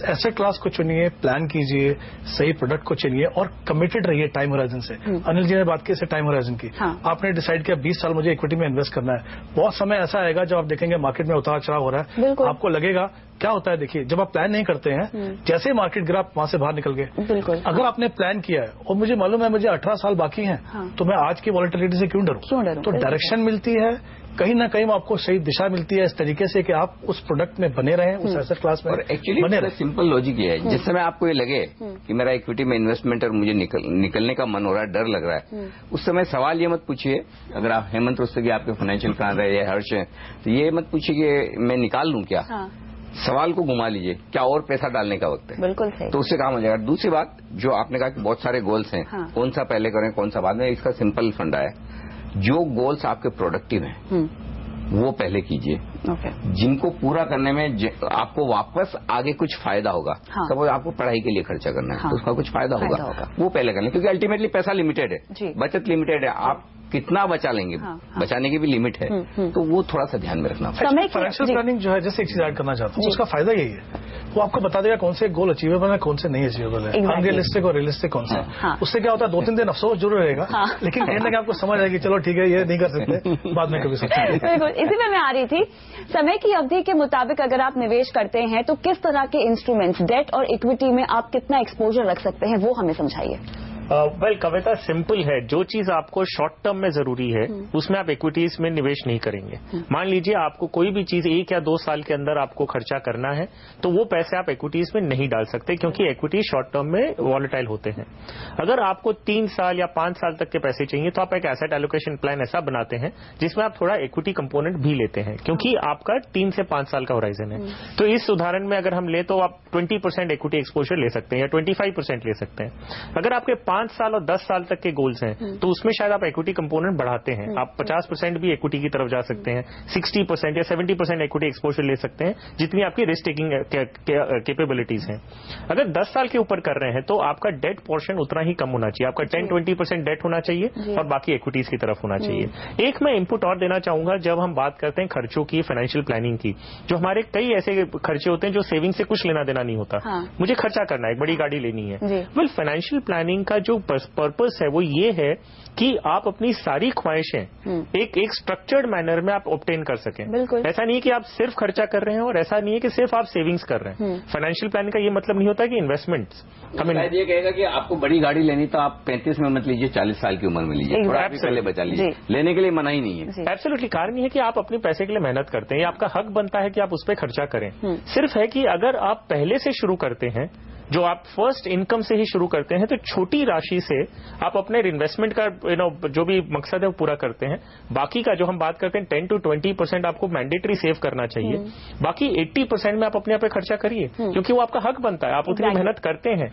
एसेट क्लास को चुनिए, प्लान कीजिए, सही प्रोडक्ट को चुनिए और कमिटेड रहिए टाइम होराइजन से। अनिल जी ने बात की इसे टाइम होराइजन की। आपने डिसाइड किया 20 साल मुझे इक्विटी में इन्वेस्ट करना है। बहुत समय ऐसा आएगा जब आप देखेंगे मार्केट में उतार चढ़ाव हो रहा है, आपको लगेगा क्या होता है। देखिए, जब आप प्लान नहीं करते हैं, जैसे ही मार्केट गिरा आप वहां से बाहर निकल गए। अगर आपने प्लान किया है और मुझे मालूम है मुझे 18 साल बाकी हैं, तो मैं आज की वॉलेटिलिटी से क्यों डरूं? तो डायरेक्शन मिलती है, कहीं ना कहीं आपको सही दिशा मिलती है इस तरीके से कि आप उस प्रोडक्ट में बने रहें, उस एसेट क्लास में। और एक्चुअली सिंपल लॉजिक ये है, जिस समय आपको ये लगे कि मेरा इक्विटी में इन्वेस्टमेंट और मुझे निकलने का मन हो रहा है, डर लग रहा है, उस समय सवाल ये मत पूछिए। अगर आप हेमंत रुस्तगी आपके फाइनेंशियल प्लान रहे या हर्ष है, तो ये मत पूछिए कि मैं निकाल लूं क्या। सवाल को घुमा लीजिए, क्या और पैसा डालने का वक्त है। बिल्कुल सही। तो उससे काम हो जाएगा। दूसरी बात, जो आपने कहा कि बहुत सारे गोल्स हैं, कौन सा पहले करें कौन सा बाद में, इसका सिंपल फंडा है, जो गोल्स आपके प्रोडक्टिव हैं वो पहले कीजिए। जिनको पूरा करने में आपको वापस आगे कुछ फायदा होगा। सपोज आपको पढ़ाई के लिए खर्चा करना है, तो उसका कुछ फायदा होगा, वो पहले करना, क्योंकि अल्टीमेटली पैसा लिमिटेड है, बचत लिमिटेड है, आप कितना बचा लेंगे, बचाने की भी लिमिट है। तो वो थोड़ा सा ध्यान में रखना। फाइनेंशियल प्लानिंग जो है, जैसे एक चीज ऐड करना चाहता हूँ, उसका फायदा यही है, वो आपको बता देगा कौन से गोल अचीवेबल है, कौन से नहीं अचीवेबल है, अनरियलिस्टिक और रियलिस्टिक कौन सा है। उससे क्या होता है, 2-3 दिन अफसोस जरूर रहेगा, लेकिन कहीं ना कहीं आपको समझ आएगी, चलो ठीक है ये नहीं कर सकते, बाद में कभी सकते। बिल्कुल, इसी में मैं आ रही थी। समय की अवधि के मुताबिक अगर आप निवेश करते हैं तो किस तरह के इंस्ट्रूमेंट्स, डेट और इक्विटी में आप कितना एक्सपोजर रख सकते हैं, वो हमें समझाइए। वेल कविता, सिंपल है। जो चीज आपको शॉर्ट टर्म में जरूरी है उसमें आप इक्विटीज में निवेश नहीं करेंगे। मान लीजिए आपको कोई भी चीज 1 या 2 साल के अंदर आपको खर्चा करना है, तो वो पैसे आप इक्विटीज में नहीं डाल सकते, क्योंकि इक्विटी शॉर्ट टर्म में वॉलेटाइल होते हैं। अगर आपको 3 साल या 5 साल तक के पैसे चाहिए, तो आप एक एसेट एलोकेशन प्लान ऐसा बनाते हैं जिसमें आप थोड़ा इक्विटी कंपोनेंट भी लेते हैं, क्योंकि आपका 3 से 5 साल का होराइजन है। तो इस उदाहरण में अगर हम ले तो आप 20% इक्विटी एक्सपोजर ले सकते हैं या 25% ले सकते हैं। अगर आपके 5 साल और 10 साल तक के गोल्स हैं, तो उसमें शायद आप इक्विटी कंपोनेंट बढ़ाते हैं। आप 50% भी इक्विटी की तरफ जा सकते हैं, 60% या 70% इक्विटी एक्सपोजर ले सकते हैं, जितनी आपकी रिस्क टेकिंग कैपेबिलिटीज हैं। अगर 10 साल के ऊपर कर रहे हैं तो आपका डेट पोर्शन उतना ही कम होना चाहिए। आपका 10-20% डेट होना चाहिए और बाकी इक्विटीज की तरफ होना चाहिए। एक मैं इनपुट और देना चाहूंगा, जब हम बात करते हैं खर्चों की, फाइनेंशियल प्लानिंग की, जो हमारे कई ऐसे खर्चे होते हैं जो सेविंग से कुछ लेना देना नहीं होता। मुझे खर्चा करना है, एक बड़ी गाड़ी लेनी है। वेल, फाइनेंशियल प्लानिंग का जो पर्पस है वो ये है कि आप अपनी सारी ख्वाहिशें एक स्ट्रक्चर्ड मैनर में आप ऑब्टेन कर सकें। ऐसा नहीं है कि आप सिर्फ खर्चा कर रहे हैं और ऐसा नहीं है कि सिर्फ आप सेविंग्स कर रहे हैं। फाइनेंशियल प्लानिंग का ये मतलब नहीं होता कि इन्वेस्टमेंट्स। हमें ये कहेगा कि आपको बड़ी गाड़ी लेनी तो आप 35 में मत लीजिए, 40 साल की उम्र में लीजिए, थोड़ा पहले बचा लीजिए। लेने के लिए मना ही नहीं है। एब्सोल्युटली कारण है कि आप अपने पैसे के लिए मेहनत करते हैं, आपका हक बनता है कि आप उस पर खर्चा करें। सिर्फ है कि अगर आप पहले से शुरू करते हैं, जो आप फर्स्ट इनकम से ही शुरू करते हैं, तो छोटी राशि से आप अपने इन्वेस्टमेंट का जो भी मकसद है वो पूरा करते हैं। बाकी का जो हम बात करते हैं 10 to 20% आपको मैंडेटरी सेव करना चाहिए। बाकी 80% में आप अपने आप पे खर्चा करिए, क्योंकि वो आपका हक बनता है, आप उतनी मेहनत करते हैं।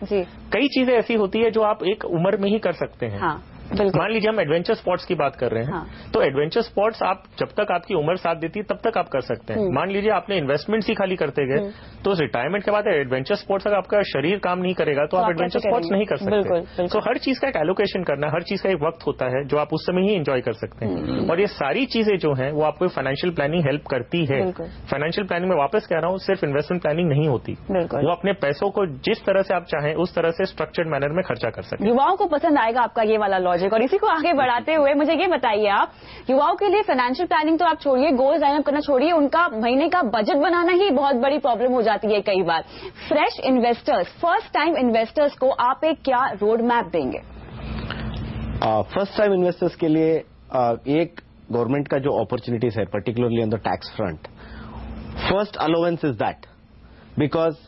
कई चीजें ऐसी होती है जो आप एक उम्र में ही कर सकते हैं। मान लीजिए हम एडवेंचर स्पोर्ट्स की बात कर रहे हैं, तो एडवेंचर स्पोर्ट्स आप जब तक आपकी उम्र साथ देती है तब तक आप कर सकते हैं। मान लीजिए आपने इन्वेस्टमेंट्स ही खाली करते गए, तो रिटायरमेंट के बाद एडवेंचर स्पोर्ट्स अगर आपका शरीर काम नहीं करेगा तो आप एडवेंचर स्पोर्ट्स नहीं कर सकते। तो हर चीज का एक एलोकेशन करना, हर चीज का एक वक्त होता है जो आप उस समय ही एंजॉय कर सकते हैं। और ये सारी चीजें जो हैं वो आपको फाइनेंशियल प्लानिंग हेल्प करती है। फाइनेंशियल प्लानिंग में वापस कह रहा हूँ, सिर्फ इन्वेस्टमेंट प्लानिंग नहीं होती, वो अपने पैसों को जिस तरह से आप चाहें उस तरह से स्ट्रक्चर्ड मैनर में खर्चा कर सकते हैं। युवाओं को पसंद आएगा आपका ये वाला लॉजिक। और इसी को आगे बढ़ाते हुए मुझे ये बताइए, आप युवाओं के लिए फाइनेंशियल प्लानिंग तो आप छोड़िए, गोल्स लाइन अप करना छोड़िए, उनका महीने का बजट बनाना ही बहुत बड़ी प्रॉब्लम हो जाती है कई बार। Fresh investors, first time investors को आप एक क्या रोड मैप देंगे? फर्स्ट टाइम इन्वेस्टर्स के लिए एक गवर्नमेंट का जो अपॉर्चुनिटीज है, particularly on the tax front, first allowance is that, because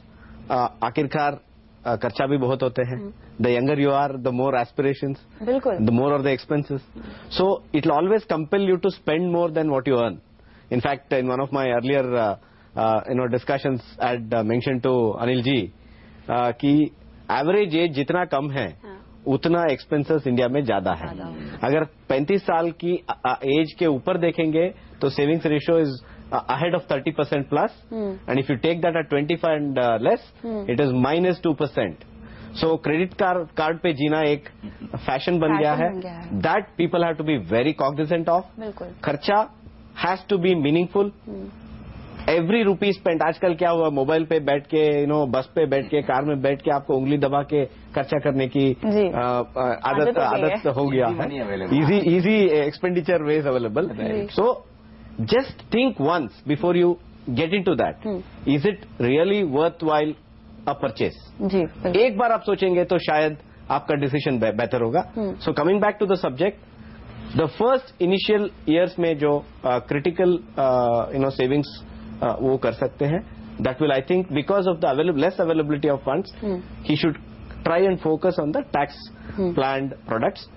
आखिरकार खर्चा भी बहुत होते हैं। The younger you are, the more aspirations, the more are the expenses. So it will always compel you to spend more than what you earn. In fact, in one of my earlier discussions had mentioned to Anil ji कि एवरेज एज जितना कम है उतना एक्सपेंसेस इंडिया में ज्यादा है. अगर 35 साल की एज के ऊपर देखेंगे तो savings ratio is ahead of 30% plus, and if you take that at 25 and less, it is minus 2%. So credit card पे जीना एक फैशन बन गया है. That people have to be very cognizant of. खर्चा has to be meaningful. Every rupee spent. आजकल क्या हुआ, मोबाइल पे बैठ के बस पे बैठ के कार में बैठ के आपको उंगली दबा के खर्चा करने की आदत हो गया है. Easy expenditure ways available. So just think once before you get into that. Is it really worthwhile a purchase? एक बार आप सोचेंगे तो शायद आपका डिसीजन बेहतर होगा. So coming back to the subject, the first initial years में जो critical savings वो कर सकते हैं, that will, I think, because of the less availability of funds, he should try and focus on the tax planned products.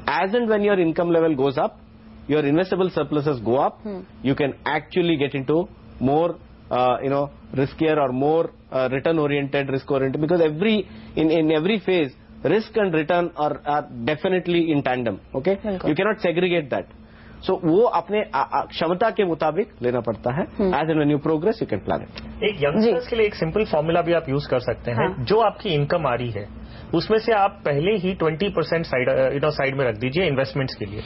As and when your income level goes up, your investable surpluses go up, you can actually get into more riskier or more return oriented, risk oriented, because in every phase risk and return are definitely in tandem. Okay, you cannot segregate that. So वो अपने क्षमता के मुताबिक लेना पड़ता है. As and when you progress, you can plan it. एक यंगस्टर्स के लिए एक सिंपल फॉर्मूला भी आप यूज कर सकते हैं. जो आपकी इनकम आ रही है उसमें से आप पहले ही 20% साइड में रख दीजिए इन्वेस्टमेंट्स के लिए.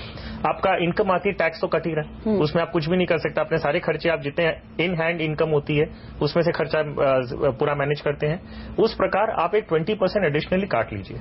आपका इनकम आती है, टैक्स तो कट ही रहा है, उसमें आप कुछ भी नहीं कर सकते. अपने सारे खर्चे आप जितने इन हैंड इनकम होती है उसमें से खर्चा पूरा मैनेज करते हैं. उस प्रकार आप एक 20% एडिशनली काट लीजिए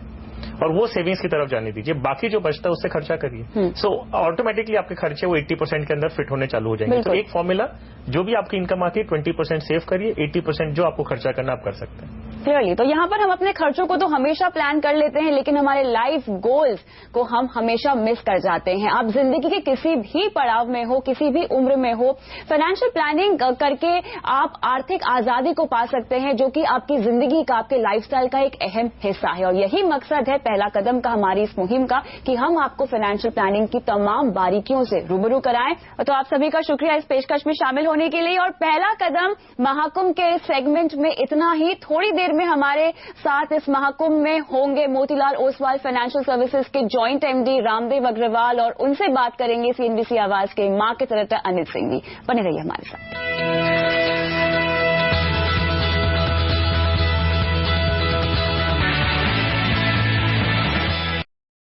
और वो सेविंग्स की तरफ जाने दीजिए. बाकी जो बचता है उससे खर्चा करिए. सो ऑटोमेटिकली आपके खर्चे वो 80% के अंदर फिट होने चालू हो जाएंगे. तो एक फॉर्मूला, जो भी आपकी इनकम आती है 20% सेव करिए, 80% जो आपको खर्चा करना आप कर सकते हैं. क्लियरली. तो यहाँ पर हम अपने खर्चों को तो हमेशा प्लान कर लेते हैं, लेकिन हमारे लाइफ गोल्स को हम हमेशा मिस कर जाते हैं. आप जिंदगी के किसी भी पड़ाव में हो, किसी भी उम्र में हो, फाइनेंशियल प्लानिंग करके आप आर्थिक आजादी को पा सकते हैं, जो कि आपकी जिंदगी का, आपके लाइफस्टाइल का एक अहम हिस्सा है. और यही मकसद है पहला कदम का, हमारी इस मुहिम का, कि हम आपको फाइनेंशियल प्लानिंग की तमाम बारीकियों से रूबरू कराएं. तो आप सभी का शुक्रिया इस पेशकश में शामिल होने के लिए. और पहला कदम महाकुंभ के सेगमेंट में इतना ही. थोड़ी देर में हमारे साथ इस महाकुंभ में होंगे मोतीलाल ओसवाल फाइनेंशियल सर्विसेज के जॉइंट एमडी रामदेव अग्रवाल, और उनसे बात करेंगे सीएनबीसी आवाज के मार्केट डायरेक्टर अनिल सिंह. बने रहिए हमारे साथ.